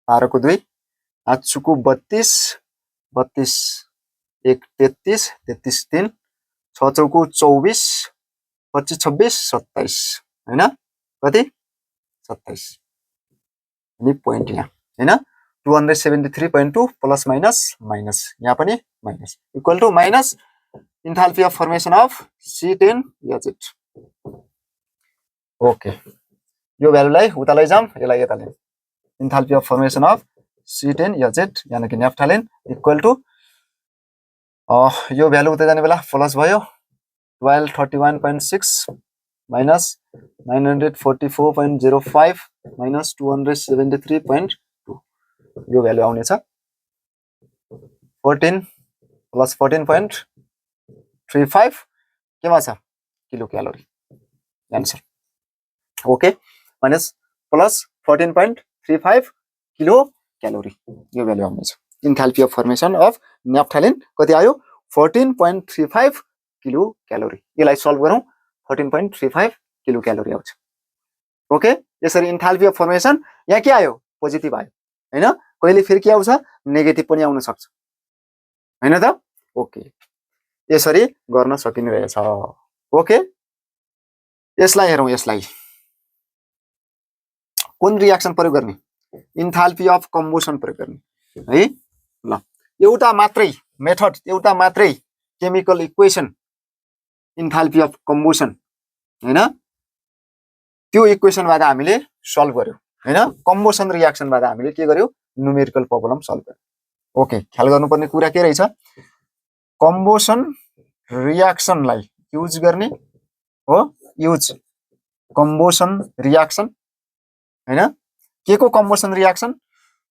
[SPEAKER 1] 12 को 2 8 को 32 32 1 33 33 3 6 चौको 24 25 26 27 हैन, कति 27 अनि पोइन्ट यहाँ हैन 273.2 प्लस माइनस माइनस यहाँ पनि minus equal to minus enthalpy of formation of C10H8। Okay, यो भ्यालुलाई उता लैजाम, यसलाई यता ल्याउँ। Enthalpy of formation of C10H8 यानी कि नेफ्थालिन इक्वल टु यो भ्यालु उता जाने बेला प्लस भयो 1231.6 माइनस 944.05 माइनस 273.2 यो भ्यालु आउने छ 14 प्लस 14.35 केमा छ kilo calorie answer okay minus plus 14.35 kilo calorie यो भ्यालु आउने छ इन्थाल्पी अफ फर्मेसन अफ न्याफ्थालिन कति आयो 14.35 किलो क्यालोरी यसलाई सल्भ गरौँ 14.35 किलो क्यालोरी आउँछ ओके यसरी इन्थाल्पी अफ फर्मेसन यहाँ के आयो पोजिटिभ आयो हैन कहिले फेरि के आउँछ नेगेटिभ पनि आउन सक्छ हैन त ओके यसरी गर्न सकिने रहेछ ओके यसलाई हेरौँ यसलाई कुन रियाक्सन प्रयोग गर्ने इन्थाल्पी अफ कम्बुसन प्रयोग गर्ने है ल एउटा मात्रै मेथड एउटा मात्रै केमिकल इक्वेसन इन्थाल्पी अफ कम्बुसन हैन त्यो इक्वेसनबाट हामीले सल्भ गर्यौं हैन कम्बुसन रियाक्सनबाट हामीले के गर्यौं न्यूमेरिकल प्रब्लम सल्भ गर्यौं ओके ख्याल गर्नुपर्ने कुरा के रहेछ कम्बुसन रियाक्सनलाई युज गर्ने हो युज कम्बुसन रियाक्सन हैन के को कम्बुसन रियाक्सन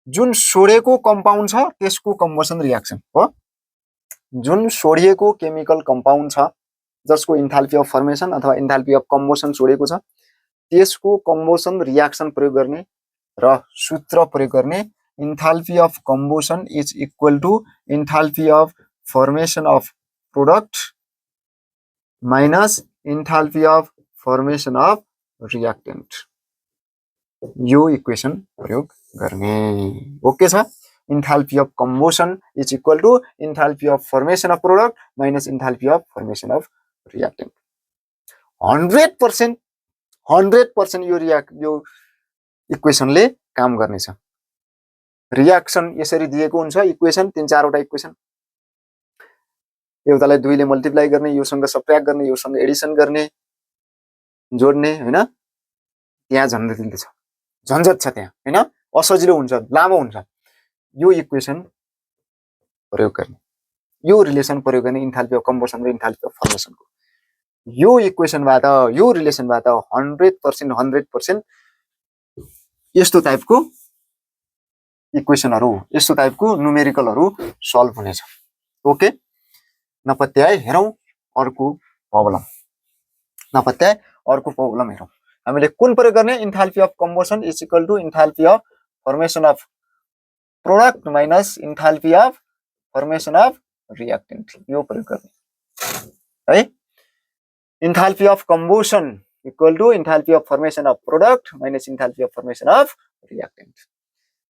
[SPEAKER 1] जुन सोडेको कम्पाउन्ड छ त्यसको कम्बुसन रियाक्सन हो जुन सोडिएको केमिकल कम्पाउन्ड छ जसको इन्थाल्पी अफ फर्मेसन अथवा इन्थाल्पी अफ कम्बुसन सोडेको छ त्यसको कम्बुसन रियाक्सन प्रयोग गर्ने र सूत्र प्रयोग गर्ने enthalpy of combustion is equal to enthalpy of formation of product minus enthalpy of formation of reactant यो इक्वेसन प्रयोग गर्ने ओके छ enthalpy of combustion is equal to enthalpy of formation of product minus enthalpy of formation of reactant 100% यो इक्वेसनले काम गर्नेछ reaction यसरी दिएको हुन्छ इक्वेसन 3-4 वटा इक्वेसन एउटालाई 2 ले मल्टिप्लाई गर्ने योसँग सबट्र्याक्ट गर्ने योसँग एडिसन गर्ने जोड्ने हैन त्यहाँ झन्झट छ झन्झट छ त्यहाँ हैन असजिलो हुन्छ लामो हुन्छ यो इक्वेसन प्रयोग गर्ने यो रिलेसन प्रयोग गर्ने इन्थाल्पी अफ कम्बसन र इन्थाल्पी अफ फर्मेसनको यो इक्वेसनबाट यो रिलेसनबाट 100% यस्तो टाइपको इक्वेसनहरु यस्तो टाइपको न्यूमेरिकलहरु सल्भ हुनेछ ओके नपत्याए हेरौं अर्को प्रब्लम हेरौं हामीले कुन प्रयोग गर्ने enthalpy of combustion is equal to enthalpy of formation of product minus enthalpy of formation of reactant यो प्रयोग गर्ने है enthalpy of combustion equal to enthalpy of formation of product minus enthalpy of formation of reactant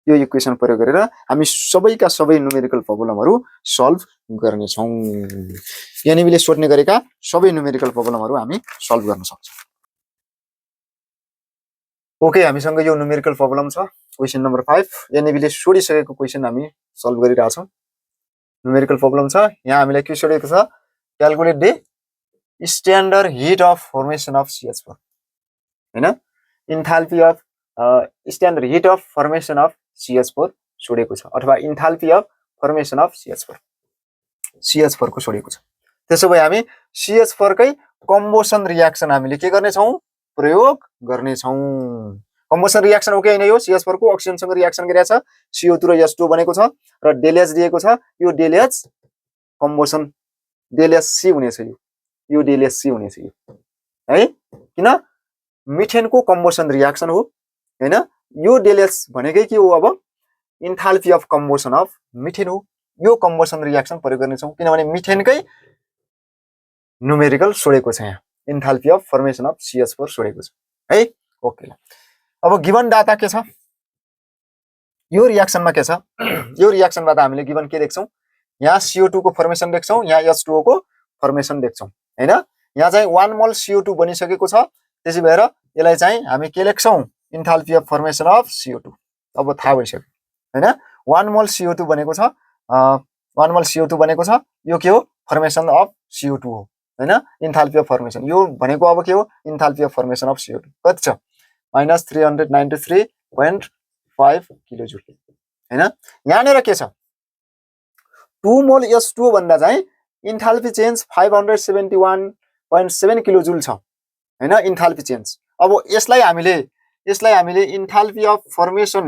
[SPEAKER 1] यो equation प्रयोग गरेर हामी सबैका सबै न्यूमेरिकल प्रब्लमहरु सल्भ गर्ने छौं एनएबीले सोध्ने गरेका सबै न्यूमेरिकल प्रब्लमहरु हामी सल्भ गर्न सक्छौं ओके हामीसँग यो न्यूमेरिकल प्रब्लम छ क्वेशन नम्बर 5 एनएबीले सोधिसकेको क्वेशन हामी सल्भ गरिरा छौं न्यूमेरिकल प्रब्लम छ यहाँ हामीलाई के सोधेको छ calculate the standard heat of formation of CH4 हैन enthalpy of standard heat of formation of CH4 सोधेको छ अथवा enthalpy of formation of CH4 को सोधेको छ त्यसो भए हामी CH4 कै कम्बसन रियाक्सन हामीले के गर्ने छौं प्रयोग गर्ने छौं कम्बसन रियाक्सन हो कि हैन यो CH4 को अक्सिजन सँग रियाक्सन गरिया छ CO2 र H2 बनेको छ र डेल H दिएको छ यो del H combustion del H C हुनेछ यो डेल H C हुनेछ यो है किन मिथेनको कम्बसन रियाक्सन हो हैन यो डेल H भनेकै के हो अब enthalpy of combustion of methane हो यो कम्बसन रियाक्सन प्रयोग गर्ने छौं किनभने मिथेनकै न्यूमेरिकल सोधेको छ यहाँ enthalpy of formation of CH4 सोधेको छ है ओके अब गिवन डाटा के छ यो रियाक्सनमा के छ यो रियाक्सनबाट हामीले गिवन के देख्छौं यहाँ CO2 को फर्मेसन देख्छौं यहाँ H2O को फर्मेसन देख्छौं हैन यहाँ चाहिँ 1 मोल CO2 बनिसकेको छ त्यसै भएर यसलाई चाहिँ हामी के लेख्छौं enthalpy of formation of CO2 अब थाहा भइसक्यो हैन 1 मोल CO2 बनेको छ 1 मोल CO2 बनेको छ यो के हो फर्मेसन अफ CO2 हो हैन इन्थाल्पी अफ फर्मेसन यो भनेको अब के हो enthalpy of formation of CO2 कति छ -393.5 किलोजुल हैन यहाँनेर के छ 2 मोल H2O भन्दा चाहिँ इन्थाल्पी चेन्ज 571.7 किलोजुल छ हैन इन्थाल्पी चेन्ज अब यसलाई हामीले इन्थाल्पी अफ फर्मेसन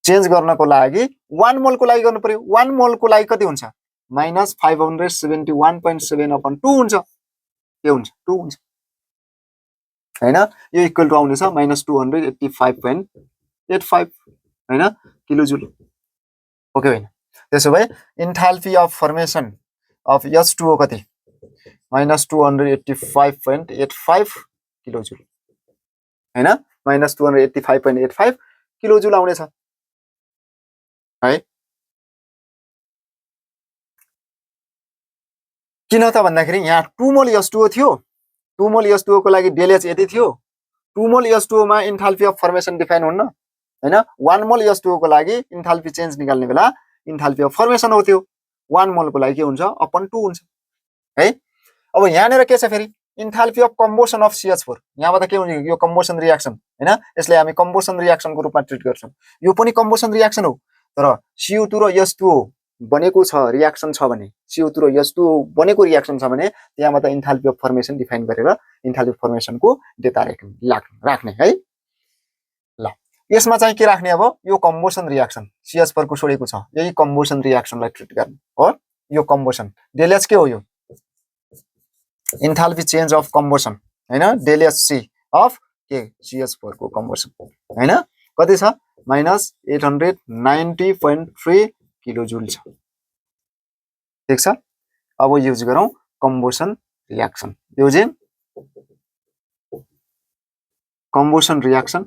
[SPEAKER 1] चेन्ज गर्नको लागि 1 मोलको लागि गर्नु पर्यो 1 मोलको लागि कति हुन्छ -571.7/2 हुन्छ के हुन्छ 2 हुन्छ हैन यो इक्वल टु आउनेछ -285.85 हैन किलोजुल ओके हैन त्यसो भए enthalpy of formation of H2O कति -285.85 किलोजुल हैन -285.85 किलोजुल आउनेछ है किन त भन्दाखेरि यहाँ 2 मोल H2O थियो 2 मोल H2O को लागि डेल H यति थियो 2 मोल H2O मा इन्थाल्पी अफ फर्मेसन डिफाइन हुन्न हैन 1 मोल H2O को लागि इन्थाल्पी चेन्ज निकाल्ने बेला इन्थाल्पी अफ फर्मेसन हो त्यो 1 मोल को लागि के हुन्छ अपन 2 हुन्छ है अब यहाँनेर के छ फेरि enthalpy of combustion of CH4 यहाँबाट के हुन्छ यो कम्बोसन रियाक्सन हैन यसले हामी कम्बोसन रियाक्सनको रूपमा ट्रिट गर्छौं यो पनि कम्बोसन रियाक्सन हो तर CO2 र H2O बनेको छ रियाक्सन छ भने CO2 र H2O बनेको रियाक्सन छ भने त्यहाँबाट इन्थाल्पी अफ फर्मेसन डिफाइन गरेर इन्थाल्पी अफ फर्मेसनको डेटा राख्ने है ल यसमा चाहिँ के राख्ने अब यो कम्बोसन रियाक्सन CH4 को छोडेको छ यही कम्बोसन रियाक्सनलाई ट्रिट गर्ने हो यो कम्बोसन डेल H के हो यो इन्थाल्पी चेन्ज अफ कम्बोसन हैन डेल HC अफ के CH4 को कम्बोसन हैन कति छ -890.3 किलोजुल छ ठीक छ अब युज गरौँ कम्बोसन रियाक्सन युजिङ कम्बोसन रियाक्सन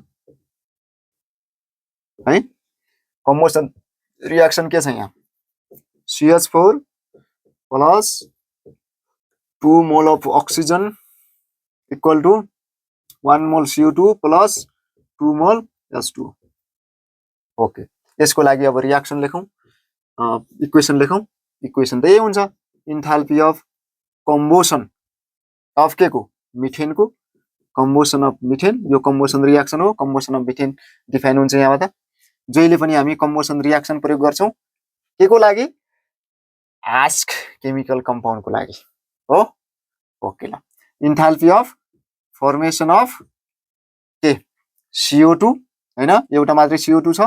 [SPEAKER 1] है कम्बोसन रियाक्सन के छ यहाँ CH4 plus 2 mole of oxygen equal to 1 मोल CO2 प्लस 2 मोल H2 ओके यसको लागि अब रियाक्सन लेखौं इक्वेसन लेखौं इक्वेसन त यही हुन्छ इन्थाल्पी अफ कम्बोसन अफ के को मिथेन को कम्बोसन अफ मिथेन यो कम्बोसन रियाक्सन हो कम्बोसन अफ मिथेन डिफाइन हुन्छ यहाँबाट जहिले पनि हामी कम्बोसन रियाक्सन प्रयोग गर्छौं के को लागि आस्क केमिकल कम्पाउन्ड को लागि हो ओके ल इन्थाल्पी अफ फर्मेसन अफ के CO2 हैन एउटा मात्रै CO2 छ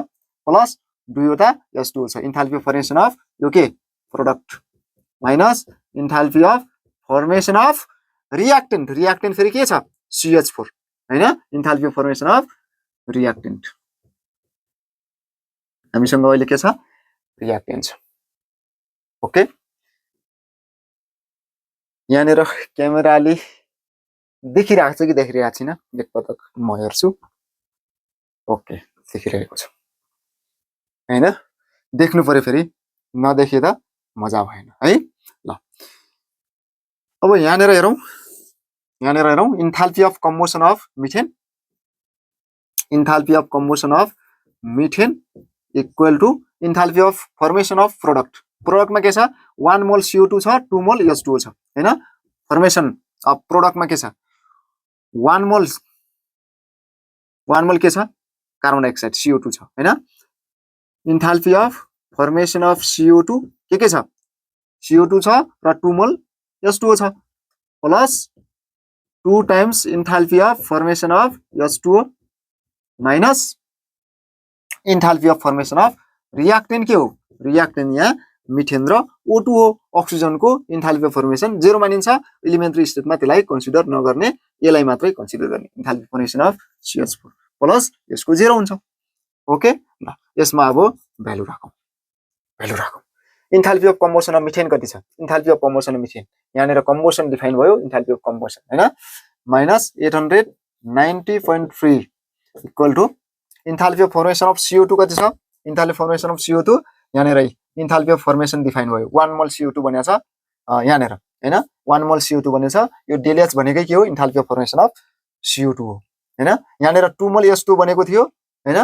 [SPEAKER 1] प्लस दुईवटा H2O छ इन्थाल्पी अफ फर्मेसन अफ यो के product minus enthalpy of formation of reactant reactant फेरि के छ CH4 हैन enthalpy of formation of reactant हामीसँग अहिले के छ रियाक्टेन्ट छ ओके यहाँनेर क्यामेराले देखिरहेको छ कि देखिरहेको छैन एकपटक म हेर्छु ओके देखिरहेको छ हैन देख्नु पर्यो फेरि नदेखेदा मजा भएन है ल अब यहाँनेर हेरौं enthalpy of combustion of methane enthalpy of combustion of methane equal to enthalpy of formation of product प्रोडक्टमा के छ 1 मोल CO2 छ 2 मोल H2O छ हैन फर्मेसन अफ प्रोडक्टमा के छ 1 मोल के छ कार्बन डाइअक्साइड CO2 छ हैन enthalpy of formation of CO2 के छ CO2 छ र 2 मोल H2O छ plus 2 times enthalpy of formation of H2O minus enthalpy of formation of reactant के हो रियाक्टेन्ट यहाँ मिथेन र O2 हो अक्सिजन को इन्थाल्पी अफ फर्मेसन 0 मानिन्छ एलिमेन्टरी स्टेटमा त्यसलाई कन्सिडर नगर्ने यसलाई मात्रै कन्सिडर गर्ने enthalpy formation of CH4 plus यसको 0 हुन्छ ओके ल यसमा अब भ्यालु राखौं enthalpy of combustion of methane कति छ enthalpy of combustion of methane यहाँनेर कम्बोसन डिफाइन भयो इन्थाल्पी अफ कम्बोसन हैन -890.3 equal to enthalpy of formation of CO2 कति छ इन्थाल्पी फर्मेसन अफ CO2 यहाँनेर इन्थाल्पी अफ फर्मेसन डिफाइन भयो 1 मोल CO2 भनेको छ यहाँनेर हैन 1 मोल CO2 भनेको छ यो डेल H भनेकै के हो enthalpy of formation of CO2 हो हैन यहाँनेर 2 मोल H2 बनेको थियो हैन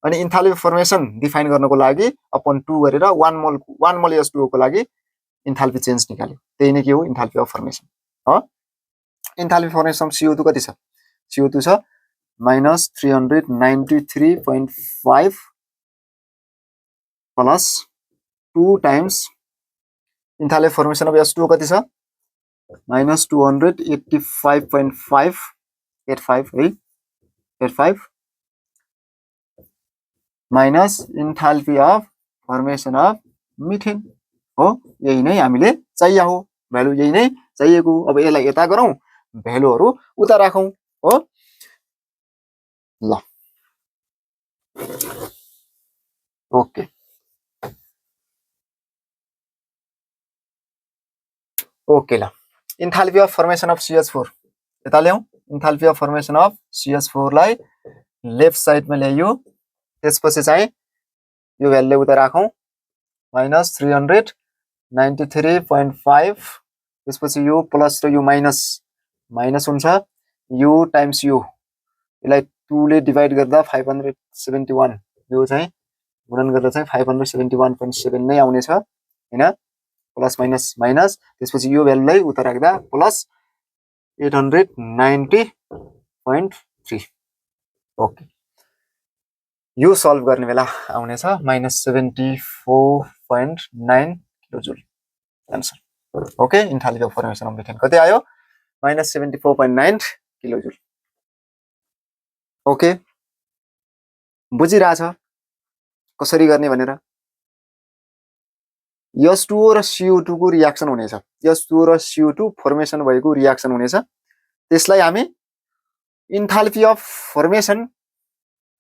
[SPEAKER 1] अनि इन्थाल्पी अफ फर्मेसन डिफाइन गर्नको लागि अपन 2 गरेर 1 मोल H2O को लागि इन्थाल्पी चेन्ज निकाल्यो त्यही नै के हो इन्थाल्पी अफ फर्मेसन हो इन्थाल्पी फर्मेसन अफ CO2 कति छ CO2 छ -393.5 plus 2 times enthalpy formation of H2O कति छ -285.585 है 85 minus enthalpy of formation of methane हो। यही नै हामीले चाहिए हो, भ्यालु यही नै चाहिएको। अब यसलाई यता गरौँ, भ्यालुहरू उता राखौँ हो। ल ओके, ओके ल enthalpy of formation of CH4 यता ल्याउँ। Enthalpy of formation of CH4 लाई लेफ्ट साइडमा ल्याइयो, त्यसपछि चाहिँ यो भ्यालु उता राखौँ, माइनस 393.5, त्यसपछि यो प्लस र यो माइनस माइनस हुन्छ, यो टाइम्स यो, यसलाई 2 ले डिभाइड गर्दा 571, यो चाहिँ गुणन गर्दा चाहिँ 571.7 नै आउनेछ हैन, प्लस माइनस माइनस, त्यसपछि यो भ्यालुलाई उता राख्दा प्लस 890.3। ओके, यो सल्भ गर्ने बेला आउनेछ -74.9 kilojoule answer. Okay, enthalpy of formation of methane कति आयो? -74.9 किलोजुल। ओके, बुझिरहेछ कसरी गर्ने भनेर? H2O र CO2 को रियाक्सन हुनेछ, H2O र CO2 फर्मेसन भएको रियाक्सन हुनेछ, त्यसलाई हामी इन्थाल्पी अफ फर्मेसन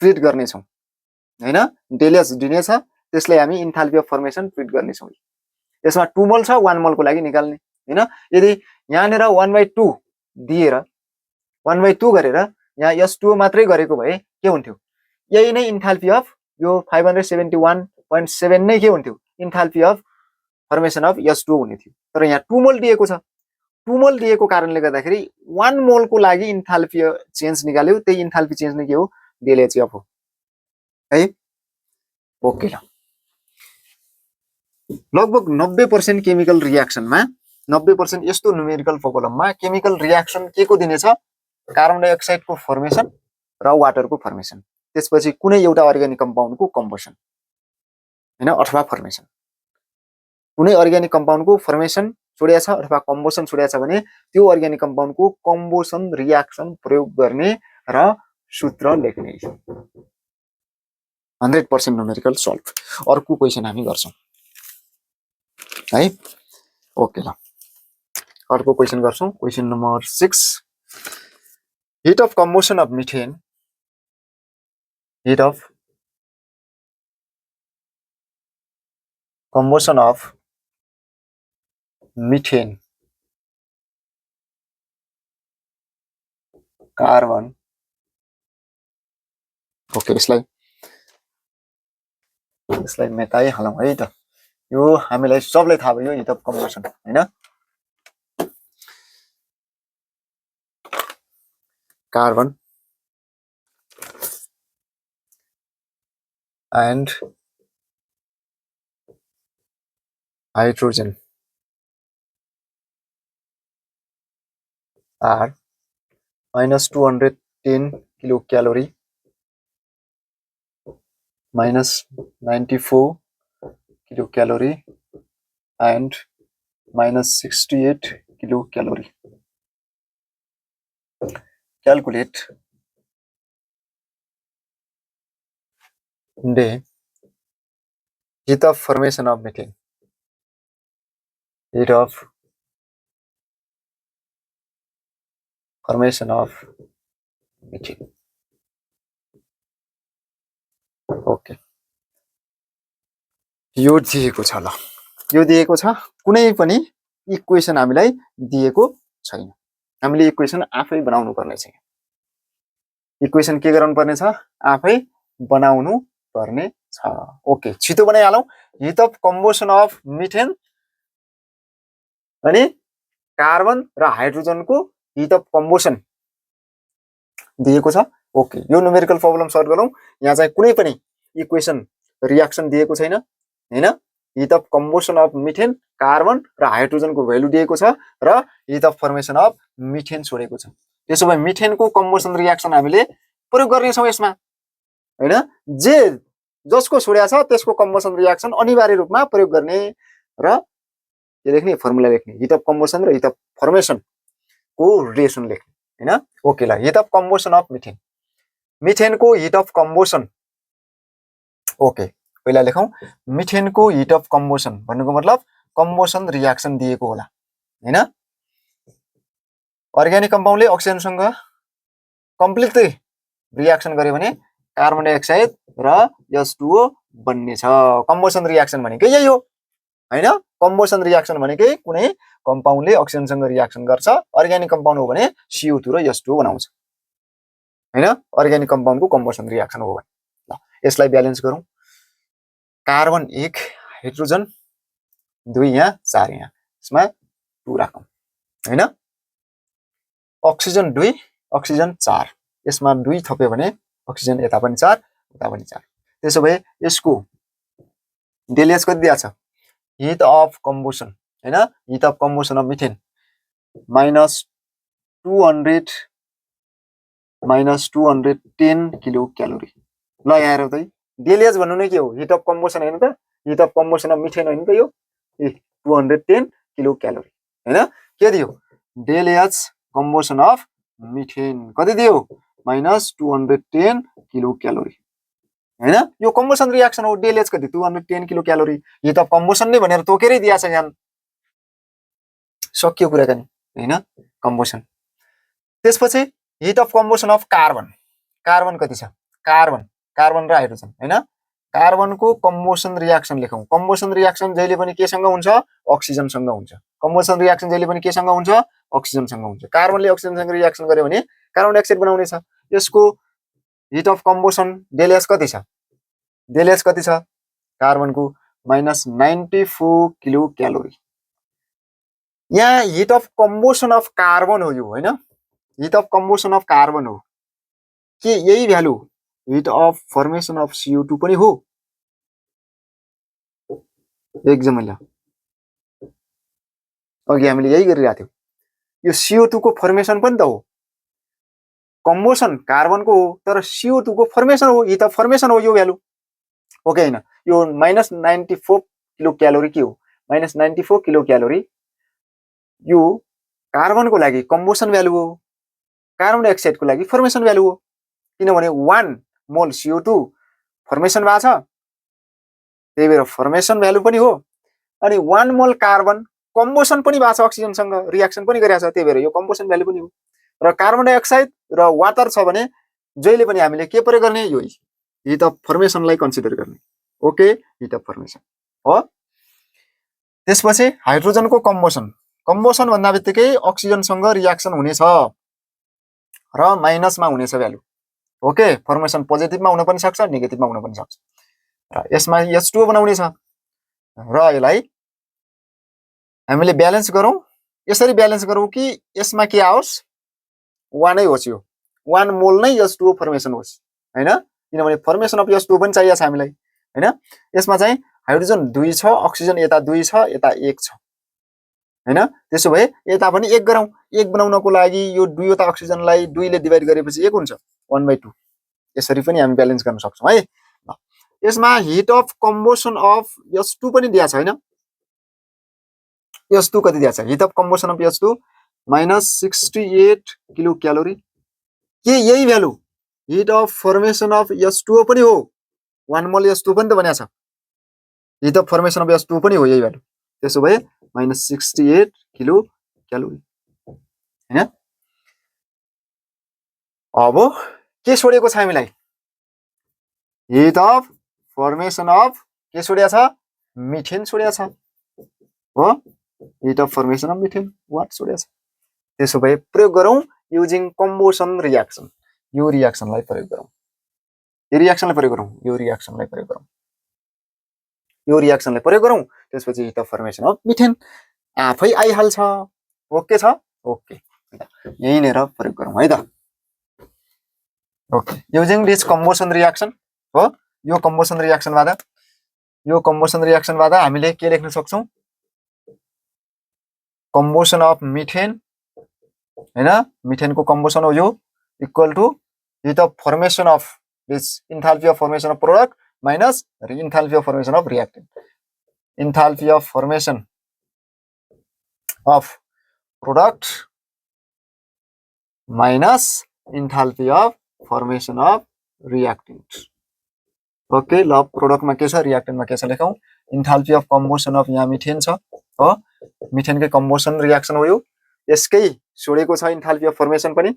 [SPEAKER 1] ट्रिट गर्नेछौँ हैन, डेलेस दिनेछ, त्यसलाई हामी इन्थाल्पी अफ फर्मेसन ट्रिट गर्नेछौँ। यसमा 2 मोल छ, 1 मोल को लागि निकाल्ने हैन। यदि यहाँनेर 1/2 दिएर 1/2 गरेर यहाँ H2O मात्रै गरेको भए के हुन्थ्यो? यही नै इन्थाल्पी अफ यो 571.7 नै के हुन्थ्यो? Enthalpy of formation of H2O हुने थियो। तर यहाँ 2 मोल दिएको छ, 2 मोल दिएको कारणले गर्दाखेरि 1 मोल को लागि इन्थाल्पी चेन्ज निकाल्यो, त्यही इन्थाल्पी चेन्ज नै के हो? डेल HF हो है। ओके, ल लगभग 90% केमिकल रियाक्सनमा 90% यस्तो न्युमेरिकल प्रोब्लममा केमिकल रियाक्सन के को दिनेछ? कार्बन डाइअक्साइड को फर्मेसन र वाटर को फर्मेसन, त्यसपछि कुनै एउटा अर्ग्यानिक कम्पाउन्ड को कम्पोजिसन हैन अथवा फर्मेसन। कुनै अर्ग्यानिक कम्पाउन्ड को फर्मेसन छोडिया छ अथवा कम्पोजिसन छोडिया छ भने त्यो अर्ग्यानिक कम्पाउन्ड को कम्पोजिसन रियाक्सन प्रयोग गर्ने र सूत्र लेख्ने। 100% न्युमेरिकल सल्भ। अर्को क्वेशन हामी गर्छौं है। ओके, ल अर्को क्वेशन गर्छौं। Question number 6, heat of combustion of methane, heat of combustion of methane, carbon. Okay, यसलाई मेटाइ हालौं है त, यो हामीलाई सबलाई थाहा भयो हिट अफ कम्बसन हैन। Carbon and hydrogen are -210 kilocalorie, -94 kilocalorie and -68 kilocalorie. Calculate the heat of formation of methane. Heat of formation of methane. Okay, यो दिएको छ। ल यो दिएको छ, कुनै पनि इक्वेसन हामीलाई दिएको छैन, हामीले इक्वेसन आफै बनाउनु पर्ने छ। इक्वेसन के गराउनु पर्ने छ? आफै बनाउनु पर्ने छ। ओके, छिटो बनाइहालौं। Heat of combustion of methane अनि कार्बन र हाइड्रोजन को हिट अफ कम्बसन दिएको छ। ओके, यो न्युमेरिकल प्रब्लम सल्भ गरौँ। यहाँ चाहिँ कुनै पनि इक्वेसन रियाक्सन दिएको छैन हैन। Heat of combustion of methane, carbon र हाइड्रोजन को भ्यालु दिएको छ र hit of formation of methane छोडेको छ। त्यसो भए मिथेन को कम्बसन रियाक्सन हामीले प्रयोग गर्ने छौं यसमा हैन। जे जसको छोड्या छ त्यसको कम्बसन रियाक्सन अनिवार्य रूपमा प्रयोग गर्ने र के लेख्ने? फर्मुला लेख्ने। हिट अफ कम्बसन र हिट अफ फर्मेसन को रिलेसन लेख्ने हैन। ओके, ल hit of combustion of methane, methane को हिट अफ कम्बसन ओके, पहिला लेखौँ मिथेनको हिट अफ कम्बोसन भन्नुको मतलब कम्बोसन रियाक्सन दिएको होला हैन। अर्ग्यानिक कम्पाउन्डले अक्सिजनसँग कम्प्लिटली रियाक्सन गर्यो भने कार्बन डाइअक्साइड र H2O बन्ने छ। कम्बोसन रियाक्सन भनेकै यही हो हैन। कम्बोसन रियाक्सन भनेकै कुनै कम्पाउन्डले अक्सिजनसँग रियाक्सन गर्छ, अर्ग्यानिक कम्पाउन्ड हो भने CO2 र H2O बनाउँछ हैन। अर्ग्यानिक कम्पाउन्डको कम्बोसन रियाक्सन हो भने ल यसलाई ब्यालेन्स गरौँ। कार्बन 1 हाइड्रोजन 2 यहाँ 4 यहाँ, यसमा 2 राखौँ हैन। अक्सिजन 2 अक्सिजन 4, यसमा 2 थप्यो भने अक्सिजन यता पनि 4 उता पनि 4। त्यसो भए यसको डेलिएच कति दिएको छ? हिट अफ कम्बोसन हैन, heat of combustion of methane -210 kilocalorie. ल यहाँ हेरौ त, डेलिएच भन्नु नै के हो? हिट अफ कम्बोसन हैन त, hit of combustion of methane हैन त यो 210 किलो क्यालोरी हैन। के दियो? डेलिएच कम्बोसन अफ मिथेन कति दियो? -210 किलो क्यालोरी हैन। यो कम्बोसन रियाक्सन हो, डेलिएच कति? 210 किलो क्यालोरी। हिट अफ कम्बोसन नै भनेर तोकेरै दिया छ यहाँ, सक्यो कुराकानी हैन। कम्बोसन। त्यसपछि heat of combustion of carbon, carbon कति छ? कार्बन र हाइड्रोजन हैन। कार्बनको कम्बोसन रियाक्सन लेखौँ। कम्बोसन रियाक्सन जहिले पनि केसँग हुन्छ? अक्सिजनसँग हुन्छ। कम्बोसन रियाक्सन जहिले पनि केसँग हुन्छ? अक्सिजनसँग हुन्छ। कार्बनले अक्सिजनसँग रियाक्सन गर्यो भने कार्बन डाइअक्साइड बनाउने छ। यसको हिट अफ कम्बोसन डेलिएच कति छ? डेलिएच कति छ कार्बनको? -94 किलो क्यालोरी। यहाँ hit of combustion of carbon हो यो हैन, heat of combustion of carbon हो। के यही value heat of formation of CO2 पनि हो? एकदमै ल, अघि हामीले यही गरिरहेको थियौँ। यो CO2 को फर्मेसन पनि त हो, कम्बोसन कार्बनको हो तर CO2 को फर्मेसन हो, हिट अफ फर्मेसन हो यो भ्यालु हो कि हैन। यो -94 किलो क्यालोरी के हो? -94 किलो क्यालोरी यो कार्बनको लागि कम्बोसन भ्यालु हो, कार्बन डाइअक्साइडको लागि फर्मेसन भ्यालु हो। किनभने 1 मोल CO2 फर्मेसन भएको छ, त्यही भएर फर्मेसन भ्यालु पनि हो। अनि 1 मोल कार्बन कम्बोसन पनि भएको छ, अक्सिजनसँग रियाक्सन पनि गरेको छ, त्यही भएर यो कम्बोसन भ्यालु पनि हो। र कार्बन डाइअक्साइड र वाटर छ भने जहिले पनि हामीले के प्रयोग गर्ने? यो हिट अफ फर्मेसनलाई कन्सिडर गर्ने। ओके, हिट अफ फर्मेसन हो। त्यसपछि हाइड्रोजनको कम्बोसन, कम्बोसन भन्दा बित्तिकै अक्सिजनसँग रियाक्सन हुनेछ र माइनसमा हुनेछ भ्यालु। ओके, फर्मेसन पोजिटिभमा हुन पनि सक्छ, नेगेटिभमा हुन पनि सक्छ। र यसमा H2O बनाउने छ र यसलाई हामीले ब्यालेन्स गरौँ। यसरी ब्यालेन्स गरौँ कि यसमा के आओस्? 1 नै होस्, यो 1 मोल नै H2O फर्मेसन होस् हैन। किनभने फर्मेसन अफ H2O पनि चाहिएको छ हामीलाई हैन। यसमा चाहिँ हाइड्रोजन 2 छ, अक्सिजन यता 2 छ, यता 1 छ हैन। त्यसो भए यता पनि 1 गरौँ। 1 बनाउनको लागि यो 2 वटा अक्सिजनलाई 2 ले डिवाइड गरेपछि 1 हुन्छ, 1/2। यसरी पनि हामी ब्यालेन्स गर्न सक्छौं है। यसमा hit of combustion of H2 पनि दिया छ हैन। H2 कति दिया छ? Heat of combustion of H2 -68 kilocalorie. के यही value heat of formation of H2O पनि हो? 1 मोल H2 पनि त बन्या छ, heat of formation of H2 पनि हो यही भ्यालु। त्यसो भए -68 किलो क्यालोरी हैन। अब के छोडेको छ हामीलाई? हिट अफ फर्मेसन अफ के छोड्या छ? मिथेन छोड्या छ हो। Heat of formation of methane वाट छोड्या छ। त्यसो भए प्रयोग गरौँ युजिङ कम्बोसन रियाक्सन। यो रियाक्सनलाई प्रयोग गरौँ, यो रियाक्सनलाई प्रयोग गरौँ, यो रियाक्सनलाई प्रयोग गरौँ, यो रियाक्सनलाई प्रयोग गरौँ। त्यसपछि heat of formation of methane आफै आइहाल्छ। ओके छ? ओके, यहीँनेर प्रयोग गरौँ है त। ओके, युजिङ दिस कम्बोसन रियाक्सन हो। यो कम्बोसन रियाक्सनबाट हामीले के लेख्न सक्छौं? कम्बोसन अफ मिथेन हैन, मिथेनको कम्बोसन हो यो, equal to heat of formation of this enthalpy of formation of product minus enthalpy of formation of reactant. Enthalpy of formation of product minus enthalpy of formation of reactant. Okay ल प्रोडक्टमा के छ रियाक्टेन्टमा के छ लेखौँ इन्थाल्पी अफ कम्बसन अफ यहाँ methane छ हो मिथेनकै कम्बसन रियाक्सन हो यो यसकै छोडेको छ इन्थाल्पी अफ फर्मेसन पनि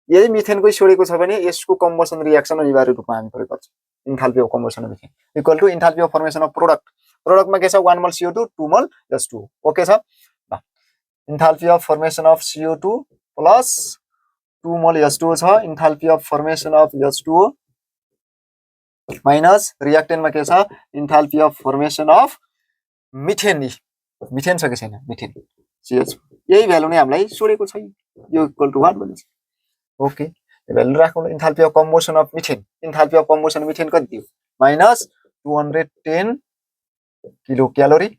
[SPEAKER 1] यही मिथेनकै छोडेको छ भने यसको कम्बसन रियाक्सन अनिवार्य रूपमा हामी प्रयोग गर्छौँ enthalpy of combustion of methane equal to enthalpy of formation of प्रोडक्टमा के छ 1 मोल CO2 2 मोल H2O ओके छ ल enthalpy of formation of CO2 plus 2 mole H2O छ enthalpy of formation of H2O minus रियाक्टेन्टमा के छ enthalpy of formation of methane methane छ कि छैन मिथेन CH यही भ्यालु नै हामीलाई सोडेको छ यो इक्वल टु 1 भनेछ ओके यो भ्यालु राखौँ enthalpy of combustion of methane enthalpy of combustion methane कति दियो माइनस 210 किलो क्यालोरी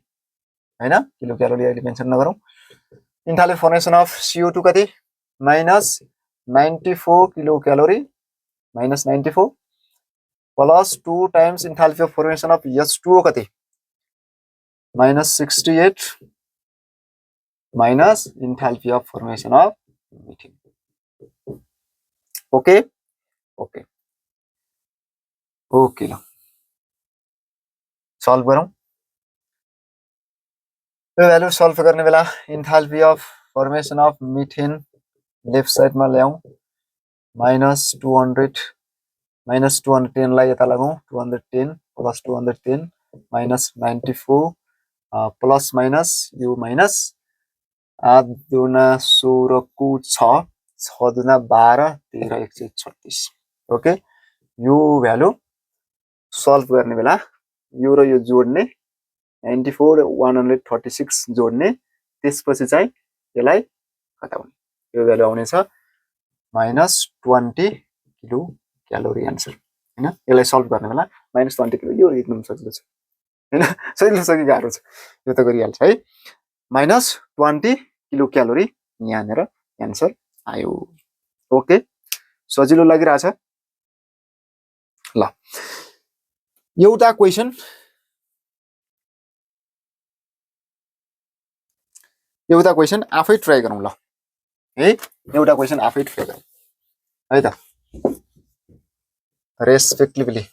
[SPEAKER 1] हैन किलो क्यालोरी अहिले मेन्सन नगरौँ इन्थाल्पी फर्मेसन अफ CO2 कति minus 94 kilocalorie minus 94 plus 2 times enthalpy of formation of H2O कति minus 68 minus enthalpy of formation of methane okay okay okay ल solve गरौँ यो value solve गर्ने बेला enthalpy of formation of methane left साइडमा ल्याउँ minus 210 लाई यता लगाउँ 210 प्लस 210 माइनस 94 प्लस माइनस यो माइनस 8 दुना 16 को 6 6 दुना 12 13 136 ओके यो भ्यालु सल्भ गर्ने बेला यो र यो जोड्ने 94 136 जोड्ने त्यसपछि चाहिँ यसलाई घटाउने यो भ्यालु आउने छ माइनस 20 किलो क्यालोरी आन्सर हैन यसलाई सल्भ गर्ने बेला माइनस 20 किलो यो एकदम सजिलो छ हैन सजिलो छ कि गाह्रो छ यो त गरिहाल्छ है माइनस 20 किलो क्यालोरी यहाँनेर आन्सर आयो ओके सजिलो लागिरहेछ ल एउटा क्वेशन आफै ट्राई गरौँ ल है एउटा क्वेशन आफै ट्राई गरौँ है त respectively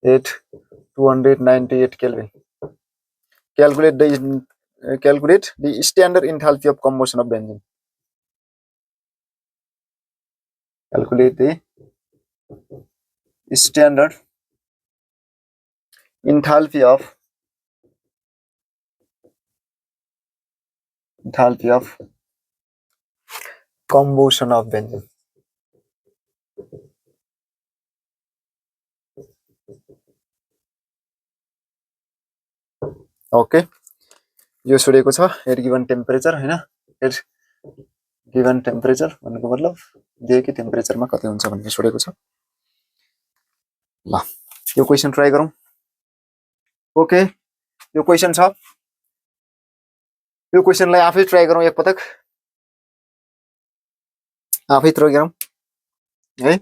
[SPEAKER 1] at 298 Kelvin calculate the standard enthalpy of combustion of benzene calculate the standard enthalpy of combustion of benzene okay यो छोडेको छ एट गिवन टेम्परेचर हैन एट गिवन टेम्परेचर भन्नुको मतलब दिएकै टेम्परेचरमा कति हुन्छ भन्ने छोडेको छ ल यो क्वेशन ट्राई गरौँ ओके यो क्वेशन छ यो क्वेशनलाई आफै ट्राई गरौँ एक पटक आफै ट्राई गरौँ है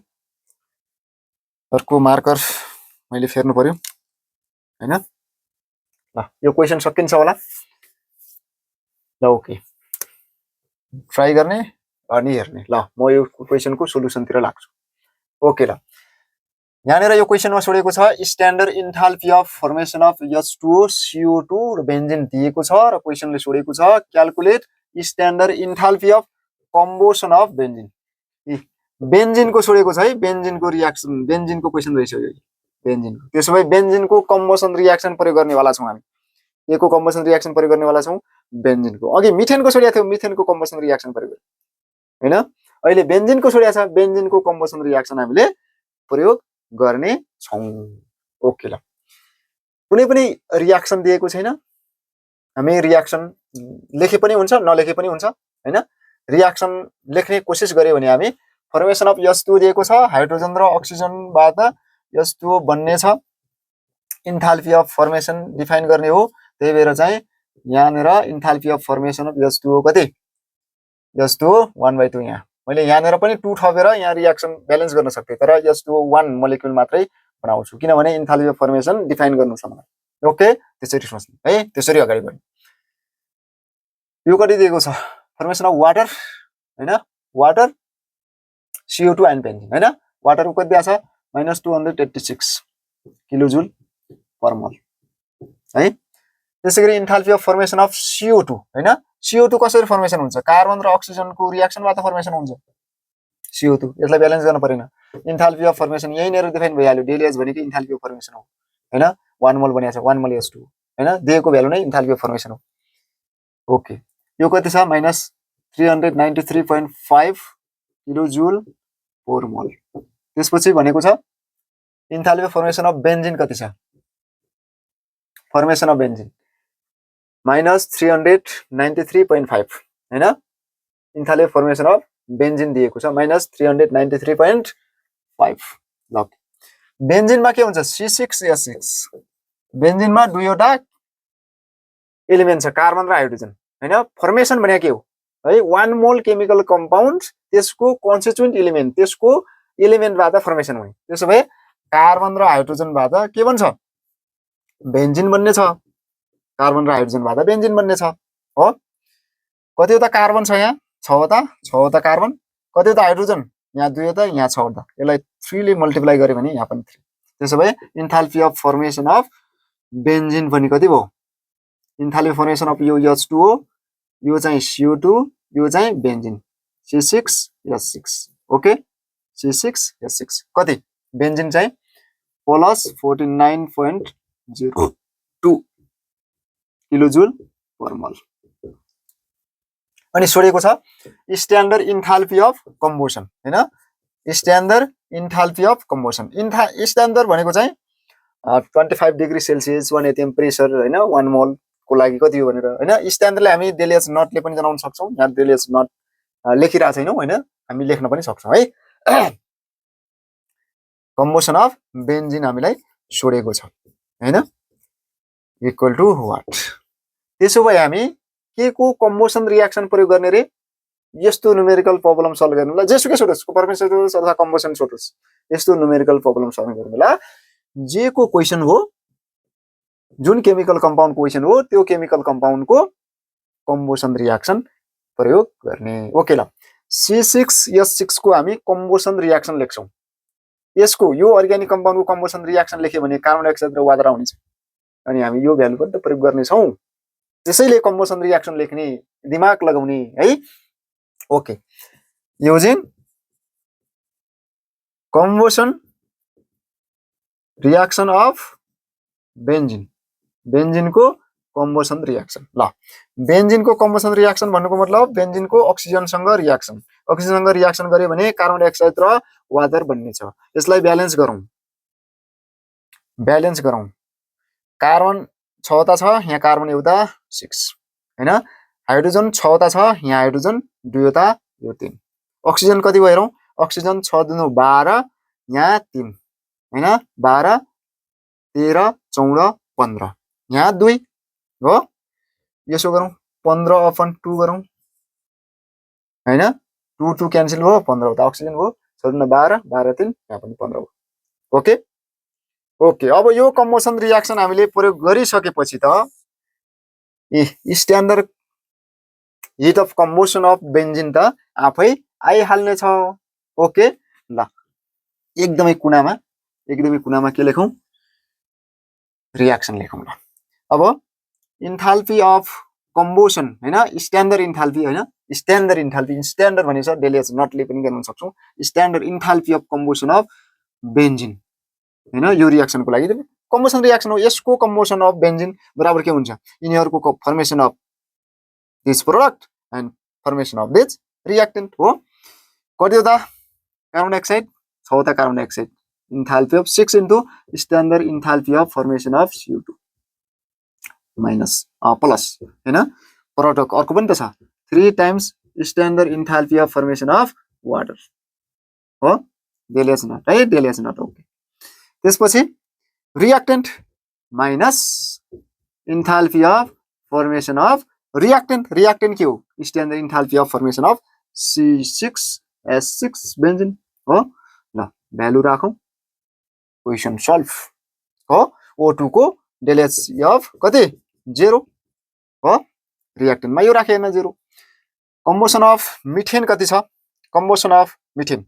[SPEAKER 1] अर्को मार्कर मैले फेर्नु पर्यो हैन ल यो क्वेशन सकिन्छ होला ल ओके ट्राई गर्ने अनि हेर्ने ल म यो क्वेशनको सोलुसनतिर लाग्छु ओके ल यहाँनेर यो क्वेशनमा छोडेको छ standard enthalpy of formation of H2O CO2 र बेन्जिन दिएको छ र क्वेशनले छोडेको छ calculate standard enthalpy of combustion of benzene बेन्जिनको छोडेको छ है बेन्जिनको रियाक्सन बेन्जिनको क्वेशन रहेछ यो बेन्जिनको त्यसो भए बेन्जिनको कम्बसन रियाक्सन प्रयोग गर्नेवाला छौं हामी एको कम्बसन रियाक्सन प्रयोग गर्नेवाला छौं बेन्जिनको अघि मिथेनको छोडेको थियो मिथेनको कम्बसन रियाक्सन प्रयोग हैन अहिले बेन्जिनको छोडेको छ बेन्जिनको कम्बसन रियाक्सन हामीले प्रयोग गर्ने छौं ओके ल कुनै पनि रियाक्सन दिएको छैन हामी रियाक्सन लेखे पनि हुन्छ नलेखे पनि हुन्छ हैन रियाक्सन लेख्ने कोशिश गर्यो भने हामी फर्मेसन अफ H2O दिएको छ हाइड्रोजन र अक्सिजनबाट H2O बन्ने छ इन्थाल्पी अफ फर्मेसन डिफाइन गर्ने हो त्यही भएर चाहिँ यहाँनेर enthalpy of formation of H2O कति H2O 1/2 यहाँ मैले यहाँनेर पनि 2 थपेर यहाँ रियाक्सन ब्यालेन्स गर्न सक्थे तर H2O 1 मोलिक्युल मात्रै बनाउँछु किनभने इन्थाल्पी अफ फर्मेसन डिफाइन गर्नु छ मलाई ओके त्यसरी सोच्नु है त्यसरी अगाडि बढ्नु यो कति दिएको छ फर्मेसन अफ वाटर हैन वाटर CO2 एन्ड बेन्जिन हैन वाटरको कति दिएको छ -286 किलोजुल पर मोल है त्यसैगरी enthalpy of formation of CO2 हैन CO2 कसरी फर्मेसन हुन्छ कार्बन र अक्सिजनको रिएक्सनबाट फर्मेसन हुन्छ CO2 यसलाई ब्यालेन्स गर्न पर्दैन इन्थाल्पी अफ फर्मेसन यही नेर डिफाइन भइहाल्यो डेली एज भनेको इन्थाल्पी अफ फर्मेसन हो हैन 1 मोल बनेको छ 1 मोल H2 हैन दिएको भ्यालु नै इन्थाल्पी अफ फर्मेसन हो ओके यो कति छ -393.5 किलोजुल पर मोल त्यसपछि भनेको छ enthalpy of formation of benzene कति छ फर्मेसन अफ बेन्जिन -393.5 हैन enthalpy of formation of benzene दिएको छ -393.5 ल बेन्जिनमा के हुन्छ C6H6 बेन्जिनमा दुईवटा एलिमेन्ट छ कार्बन र हाइड्रोजन हैन फर्मेसन भनेको के हो है 1 मोल केमिकल कम्पाउन्ड त्यसको कन्स्टिट्युएन्ट एलिमेन्ट त्यसको एलिमेन्टबाट फर्मेसन हुने त्यसो भए कार्बन र हाइड्रोजनबाट के बन्छ बेन्जिन बन्ने छ कार्बन र हाइड्रोजनबाट बेन्जिन बन्ने छ हो कतिवटा कार्बन छ यहाँ 6 वटा कार्बन कतिवटा हाइड्रोजन यहाँ 2 वटा यहाँ 6 वटा यसलाई 3 ले मल्टिप्लाई गरे भने यहाँ पनि 3 त्यसो भए enthalpy of formation of benzene पनि कति भयो इन्थाल्पी फर्मेसन अफ यो H2 हो यो चाहिँ CO2 यो चाहिँ बेन्जिन C6H6 ओके C6H6 कति बेन्जिन चाहिँ +49.02 किलोजुल पर मोल अनि सोडेको छ स्ट्यान्डर्ड इन्थाल्पी अफ कम्बसन हैन standard enthalpy of combustion standard भनेको चाहिँ 25 डिग्री सेल्सियस भने टेम्परेचर हैन 1 मोल को लागि कति हो भनेर हैन स्ट्यान्डर्डले हामी डेलिएच नटले पनि जनाउन सक्छौं यहाँ डेलिएच नट लेखिरा छैनौ हैन हामी लेख्न पनि सक्छौं है कम्बसन अफ बेन्जिन हामीलाई सोडेको छ हैन इक्वल टु व्हाट त्यसो भए हामी के को कम्बसन रिएक्सन प्रयोग गर्ने रे यस्तो न्यूमेरिकल प्रब्लम सल्भ गर्नुलाई जेसुकै सोधोस् परमेश्वर सोधोस् अथवा कम्बसन सोधोस् यस्तो न्यूमेरिकल प्रब्लम सल्भ गर्नुलाई जे को क्वेशन हो जुन केमिकल कम्पाउन्ड क्वेशन हो त्यो केमिकल कम्पाउन्ड को कम्बसन रिएक्सन प्रयोग गर्ने ओके ल C6H6 को हामी कम्बसन रिएक्सन लेख्छौं यसको यो अर्ग्यानिक कम्पाउन्ड को कम्बसन रिएक्सन लेख्यो भने कार्बन डाइअक्साइड र वाटर आउने छ अनि हामी यो भ्यालु पनि त प्रयोग गर्ने छौं त्यसैले कम्बसन रिएक्सन लेख्ने दिमाग लगाउने है okay using combustion reaction of benzene benzene को कम्बसन रिएक्सन ल बेन्जिन को कम्बसन रिएक्सन भन्नुको मतलब बेन्जिन को अक्सिजन सँग रिएक्सन गर्यो भने कार्बन डाइअक्साइड र वाटर बन्ने छ यसलाई ब्यालेन्स गरौँ कार्बन 6 वटा छ यहाँ कार्बन एउटा 6 हैन हाइड्रोजन 6 वटा छ यहाँ हाइड्रोजन 2 वटा यो 3 अक्सिजन कति भयो हेरौं अक्सिजन 6 दुनु 12 यहाँ 3 हैन 12 13 14 15 यहाँ 2 हो यसो गरौँ 15/2 गरौँ हैन 2 2 क्यान्सल भयो 15 वटा अक्सिजन भयो 6 दुनु 12 12 3 यहाँ पनि 15 भयो ओके ओके अब यो कम्बसन रिएक्सन हामीले प्रयोग गरिसकेपछि त standard heat of combustion of benzene त आफै आइहाल्ने छ ओके ल एकदमै कुनामा के लेखौं रिएक्सन लेखौं ल अब इन्थाल्पी अफ कम्बसन हैन स्ट्यान्डर्ड इन्थाल्पी स्ट्यान्डर्ड भनेछ डेलिएच नटले पनि गर्न सक्छौं standard enthalpy of combustion of benzene हैन यो रिएक्सन को लागि कम्बसन रिएक्सन हो यसको कम्बसन अफ बेन्जिन बराबर के हुन्छ यिनीहरुको formation of this product and formation of this reactant हो कतिवटा कार्बन डाइअक्साइड 6 वटा carbon dioxide enthalpy of 6 into standard enthalpy of formation of CO2 minus plus हैन प्रोडक्ट अर्को पनि त छ 3 times standard enthalpy of formation of water हो delta H naught okay त्यसपछि reactant minus enthalpy of formation of reactant के हो standard enthalpy of formation of C6H6 benzene हो ल भ्यालु राखौं क्वेशन सल्भ हो O2 को डेलिएच अफ कति 0 हो रिएक्टेन्टमा यो राखेन 0 कम्बसन अफ मिथेन कति छ combustion of methane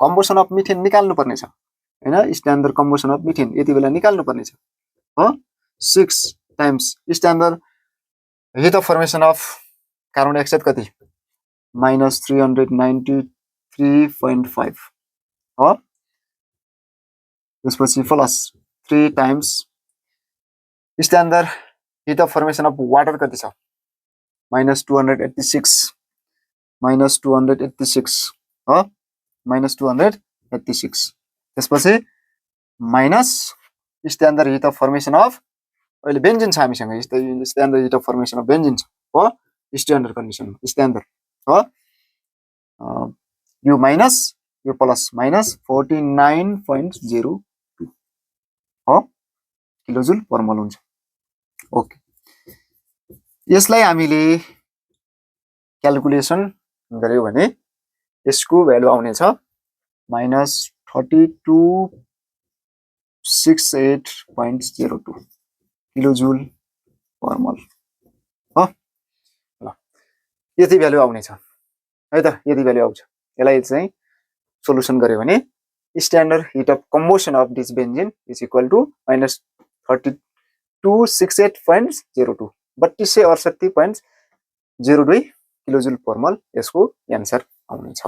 [SPEAKER 1] combustion of methane निकाल्नु पर्ने छ हैन स्ट्यान्डर्ड कम्बसन अफ मिथेन यति बेला निकाल्नु पर्ने छ हो 6 times standard heat of formation of carbon dioxide कति -393.5 हो त्यसपछि plus 3 times standard heat of formation of water कति छ -286 हो -286 त्यसपछि minus standard heat of formation of अहिले बेन्जिन छ हामीसँग standard heat of formation of benzene छ हो स्ट्यान्डर्ड कन्डिसन स्ट्यान्डर्ड हो यो माइनस यो प्लस माइनस 49.02 हो किलोजुल पर मोल हुन्छ ओके यसलाई हामीले क्याल्कुलेसन गर्यो भने यसको भ्यालु आउने छ -3268.02 किलोजुल पर मोल हो ल यति भ्यालु आउने छ है त यति भ्यालु आउँछ यसलाई चाहिँ सोलुसन गर्यो भने standard heat of combustion of this benzene is equal to -3268.02 3268.02 kilojoule per mole यसको एन्सर आउने छ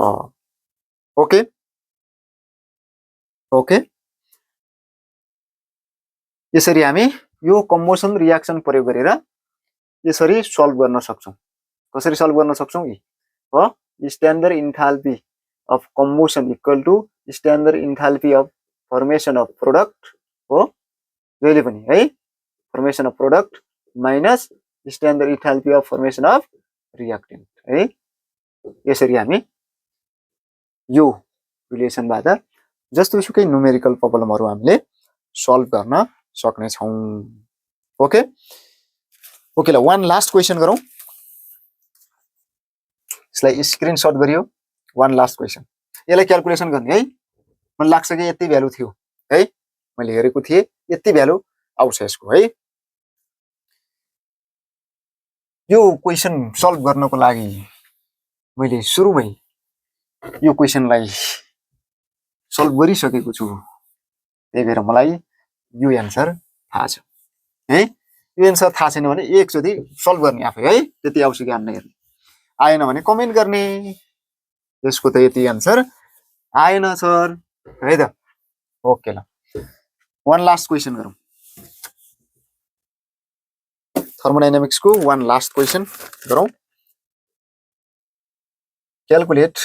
[SPEAKER 1] ओके ओके यसरी हामी यो कम्बसन रियाक्सन प्रयोग गरेर यसरी सल्भ गर्न सक्छौं कसरी सल्भ गर्न सक्छौं हो standard enthalpy of combustion equal to standard enthalpy of formation of product हो जहिले पनि है formation of product minus standard enthalpy of formation of reactant है यसरी हामी यो रिलेसनबाट जस्तो सुकै न्युमेरिकल प्रब्लमहरु हामीले सल्भ गर्न सक्ने छौं ओके ओके ल वन लास्ट क्वेशन गरौँ यसलाई स्क्रिनशट गरियो वन लास्ट क्वेशन यसलाई क्याल्कुलेसन गर्ने है मलाई लाग्छ कि यति भ्यालु थियो है मैले हेरेको थिए यति भ्यालु आउँछ यसको है यो क्वेशन सल्भ गर्नको लागि मैले सुरुमै यो क्वेशनलाई सल्भ गरिसकेको छु त्यही भएर मलाई यो एन्सर थाहा छ है यो एन्सर थाहा छैन भने एकचोटी सल्भ गर्ने आफै है त्यति आउँछ कि आन्न हेर्ने आएन भने कमेन्ट गर्ने यसको त यति एन्सर आएन सर है त ओके ल वन लास्ट क्वेशन गरौँ थर्मोडायनामिक्स को वन लास्ट क्वेशन गरौँ calculate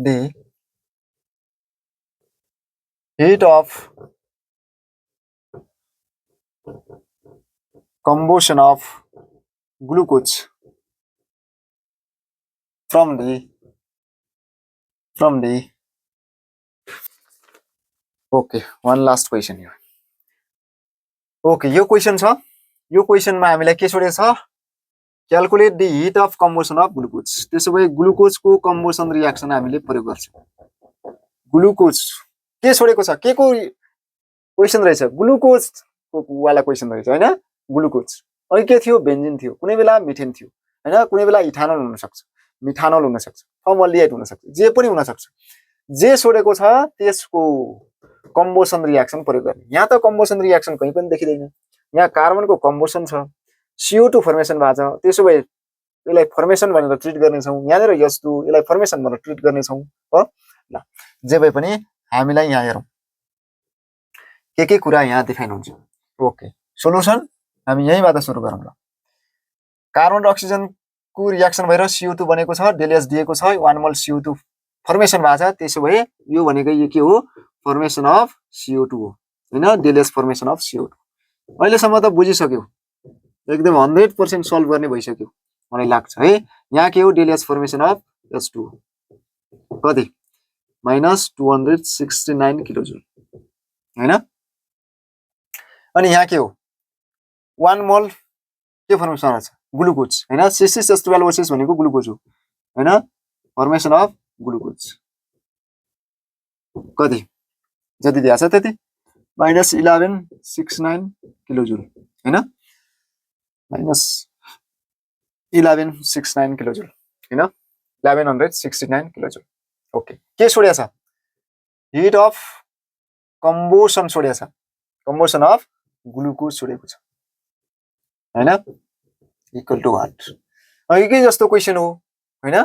[SPEAKER 1] the heat of combustion of glucose from the okay one last question here okay यो क्वेशन छ यो क्वेशनमा हामीलाई के छोडेको छ calculate the hit of combustion of glucose त्यसो भए ग्लुकोज को कम्बसन रियाक्सन हामीले प्रयोग गर्छौं ग्लुकोज के छोडेको छ के को क्वेशन रहेछ ग्लुकोज को वाला क्वेशन रहेछ हैन ग्लुकोज अनि के थियो बेन्जिन थियो कुनै बेला मिथेन थियो हैन कुनै बेला इथानोल हुन सक्छ मिथानोल हुन सक्छ फर्मल्डिहाइड हुन सक्छ जे पनि हुन सक्छ जे छोडेको छ त्यसको कम्बसन रियाक्सन प्रयोग गर्ने यहाँ त कम्बसन रियाक्सन कहीं पनि देखिदैन यहाँ कार्बनको कम्बसन छ CO2 फर्मेसन भएको छ त्यसो भए यसलाई फर्मेसन भनेर ट्रिट गर्ने छौं यहाँनेर H2 यसलाई फर्मेसन भनेर ट्रिट गर्ने छौं हो ल जे भए पनि हामीलाई यहाँ हेरौं के कुरा यहाँ देखाइन हुन्छ ओके सोलुसन हामी यहीबाट सुरु गरौँ ल कार्बन र अक्सिजन को रियाक्सन भएर CO2 बनेको छ डेल H दिएको छ 1 मोल CO2 फर्मेसन भएको छ त्यसो भए यो भनेको यो के हो फर्मेसन अफ CO2 हो हैन del H formation of CO2 अहिले सम्म त बुझिसक्यौ एकदम 100% सल्भ गर्ने भइसक्यो मलाई लाग्छ है यहाँ के हो del H formation of H2 कति -269 किलोजुल हैन अनि यहाँ के हो 1 मोल के फर्मेसन छ ग्लुकोज हैन C6H12O6 भनेको ग्लुकोज हो हैन फर्मेसन अफ ग्लुकोज कति जति दिया छ त्यति -1169 किलोजुल हैन -1169 किलोजुल हैन 1169 किलोजुल ओके के छोडिया छ हिट अफ कम्बोसन छोडिया छ कम्बोसन अफ ग्लुकोज छोडेको छ हैन इक्वल टु व्हाट अघिकै जस्तो क्वेशन हो हैन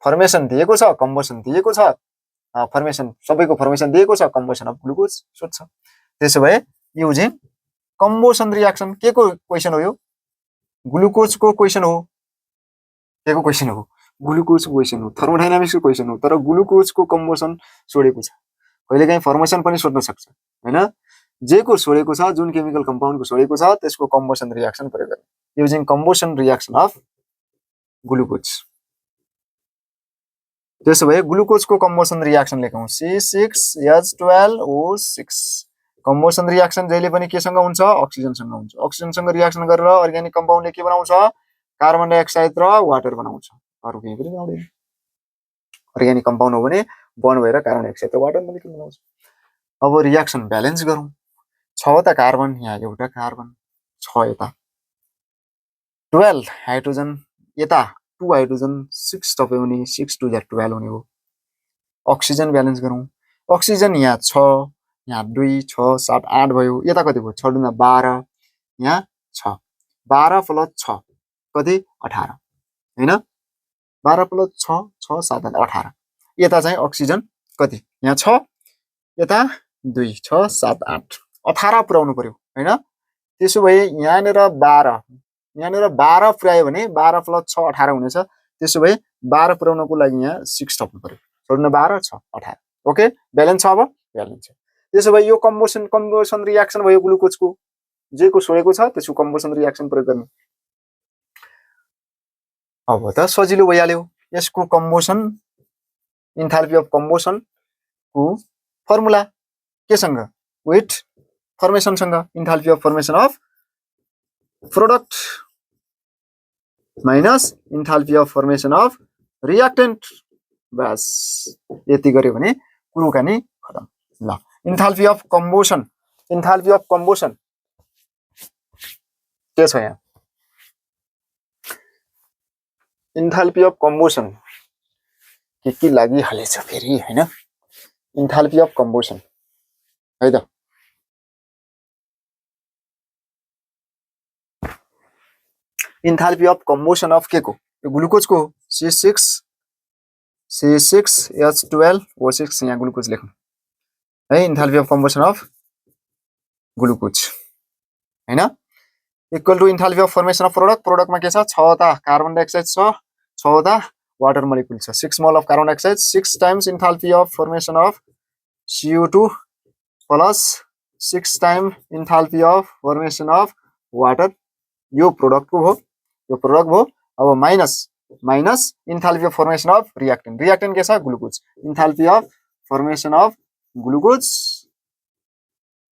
[SPEAKER 1] फर्मेसन दिएको छ कम्बोसन दिएको छ फर्मेसन सबैको फर्मेसन दिएको छ कम्बोसन अफ ग्लुकोज सोध्छ त्यसो भए युजिङ कम्बोसन रियाक्सन के को क्वेशन हो यो ग्लुकोज को क्वेशन हो के को क्वेशन हो ग्लुकोज को क्वेशन हो थर्मोडायनामिक्स को क्वेशन हो तर ग्लुकोज को कम्बोसन छोडेको छ कहिलेकाहीँ फर्मेसन पनि सोध्न सक्छ हैन जे को छोडेको छ जुन केमिकल कम्पाउन्ड को छोडेको छ त्यसको कम्बोसन रियाक्सन प्रयोग गर्ने युजिङ कम्बोसन रियाक्सन अफ ग्लुकोज त्यसो भए ग्लुकोज को कम्बोसन रियाक्सन लेखौं C6H12O6 कम्बोसन रियाक्सन जहिले पनि केसँग हुन्छ अक्सिजनसँग हुन्छ अक्सिजनसँग रियाक्सन गरेर अर्ग्यानिक कम्पाउन्डले के बनाउँछ कार्बन डाइअक्साइड र वाटर बनाउँछ अरु केही पनि बनाउँदैन अर्ग्यानिक कम्पाउन्ड हो भने बन्ड भएर कार्बन डाइअक्साइड र वाटर मोलिक्युल बनाउँछ अब रियाक्सन ब्यालेन्स गरौं छ त कार्बन यहाँ एउटा कार्बन छ यता 12 हाइड्रोजन यता 2 हाइड्रोजन 6 तपाईं हुने 6 2 जा 12 हुने हो अक्सिजन ब्यालेन्स गरौं अक्सिजन यहाँ 6 यहाँ 2 6 7 8 भयो यता कति भयो 6 दुना 12 यहाँ 6 12 + 6 कति 18 हैन 12 + 6 6 7 18 यता चाहिँ अक्सिजन कति यहाँ 6 यता 2 6 7 8 18 पुर्याउनु पर्यो हैन त्यसो भए यहाँनेर 12 यहाँनेर 12 पुर्यायो भने 12 + 6 18 हुनेछ त्यसो भए 12 पुर्याउनको लागि यहाँ 6 थप्नु पर्यो 6 12 6 18 ओके ब्यालेन्स छ अब ब्यालेन्स छ त्यसो भए यो कम्बोसन रियाक्सन भयो ग्लुकोजको जे को छोडेको छ त्यसको कम्बोसन रियाक्सन प्रयोग गर्ने अब त सजिलो भइहाल्यो यसको कम्बोसन इन्थाल्पी अफ कम्बोसन को फर्मुला केसँग विथ फर्मेसन सँग enthalpy of formation of product minus enthalpy of formation of reactant बस यति गर्यो भने कुराकानी खतम ल इन्थाल्पी अफ कम्बोसन के छ यहाँ इन्थाल्पी अफ कम्बोसन के लागि हालेछ फेरि हैन इन्थाल्पी अफ कम्बोसन है त इन्थाल्पी अफ कम्बोसन अफ के को यो ग्लुकोज को C6H12O6 यहाँ ग्लुकोज लेखौं है enthalpy of combustion of glucose हैन equal to enthalpy of formation of प्रोडक्टमा के छ 6 ता कार्बन डाइअक्साइड छ 6 ता वाटर मोलिक्युल छ 6 mole of carbon dioxide 6 times enthalpy of formation of CO2 plus 6 time enthalpy of formation of water यो product को हो यो प्रोडक्ट हो अब minus enthalpy of formation of reactant के छ glucose enthalpy of formation of glucose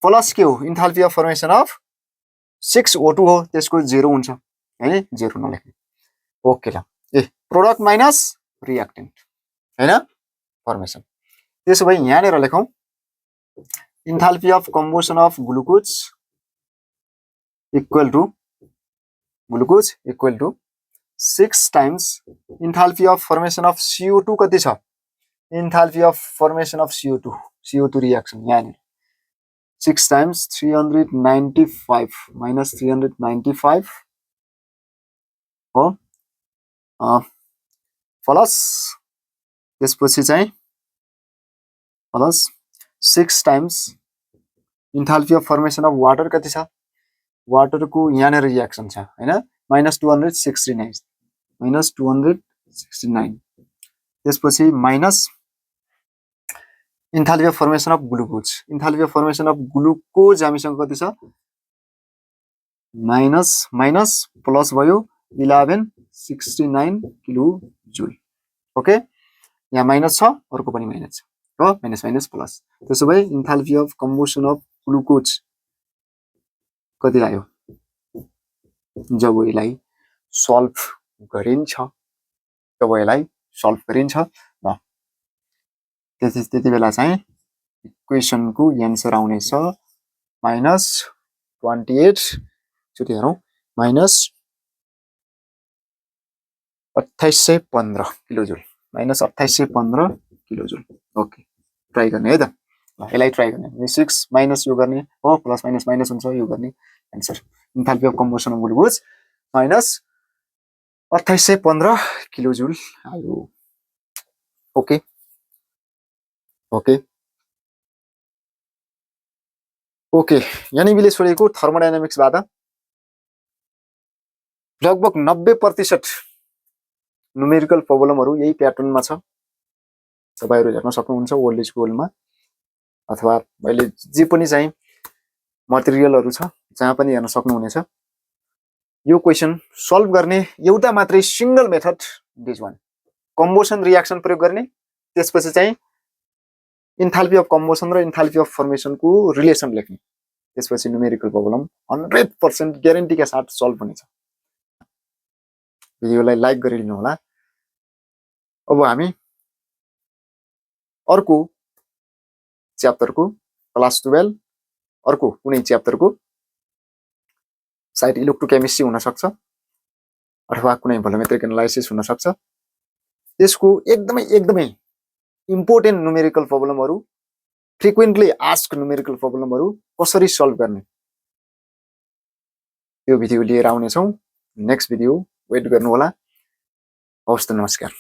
[SPEAKER 1] plus के हो enthalpy of formation of 6O2 हो त्यसको 0 हुन्छ हैन 0 नलेख्ने ओके ल ए प्रोडक्ट माइनस रियाक्टेन्ट हैन फर्मेसन त्यसो भए यहाँनेर लेखौं enthalpy of combustion of glucose equal to 6 times enthalpy of formation of CO2 कति छ enthalpy of formation of CO2 reaction यहाँनेर 6 times 395 minus 395 हो प्लस त्यसपछि चाहिँ plus 6 times enthalpy of formation of water कति छ वाटर को यहाँनेर रियाक्सन छ हैन -269 त्यसपछि minus enthalpy of formation of glucose हामीसँग कति छ माइनस प्लस भयो 1169 किलो जुल ओके यहाँ माइनस छ अर्को पनि माइनस छ र माइनस प्लस त्यसो भए enthalpy of combustion of glucose कति आयो जब यसलाई सल्भ गरिन्छ ल त्यति बेला चाहिँ इक्वेसन को आन्सर आउने छ -28 चोटी हेरौं -2815 kilojoule minus 2815 kilojoule okay try गर्ने है त ल यसलाई ट्राई गर्ने 6 माइनस यो गर्ने हो प्लस माइनस माइनस हुन्छ यो गर्ने answer enthalpy of combustion of glucose minus 2815 kilojoule आयो ओके ओके ओके यानी बिले सोधेको थर्मोडाइनामिक्सबाट लगभग 90% न्युमेरिकल प्रब्लमहरु यही प्याटर्नमा छ तपाईहरु हेर्न सक्नुहुन्छ ओल्ड स्कुलमा अथवा मैले जे पनि चाहिँ मटेरियलहरु छ जहाँ पनि हेर्न सक्नुहुनेछ यो क्वेशन सल्भ गर्ने एउटा मात्रै single method this one combustion reaction प्रयोग गर्ने त्यसपछि चाहिँ इन्थाल्पी अफ कम्बसन र इन्थाल्पी अफ फर्मेसन को रिलेसन लेख्ने त्यसपछि न्युमेरिकल प्रब्लम 100% ग्यारेन्टी का साथ सल्भ हुनेछ भिडियोलाई लाइक गरिदिनु होला अब हामी अर्को च्याप्टरको क्लास 12 अर्को कुनै च्याप्टरको सायद इलेक्ट्रोकेमिस्ट्री हुन सक्छ अथवा कुनै भोलोमेट्रिक एनालाइसिस हुन सक्छ त्यसको एकदमै इम्पोर्टेन्ट न्युमेरिकल प्रब्लमहरु फ्रिक्वेन्टली आस्क न्युमेरिकल प्रब्लमहरु कसरी सल्भ गर्ने यो भिडियो लिएर आउने छौं नेक्स्ट भिडियो वेट गर्नु होला हवस् त नमस्कार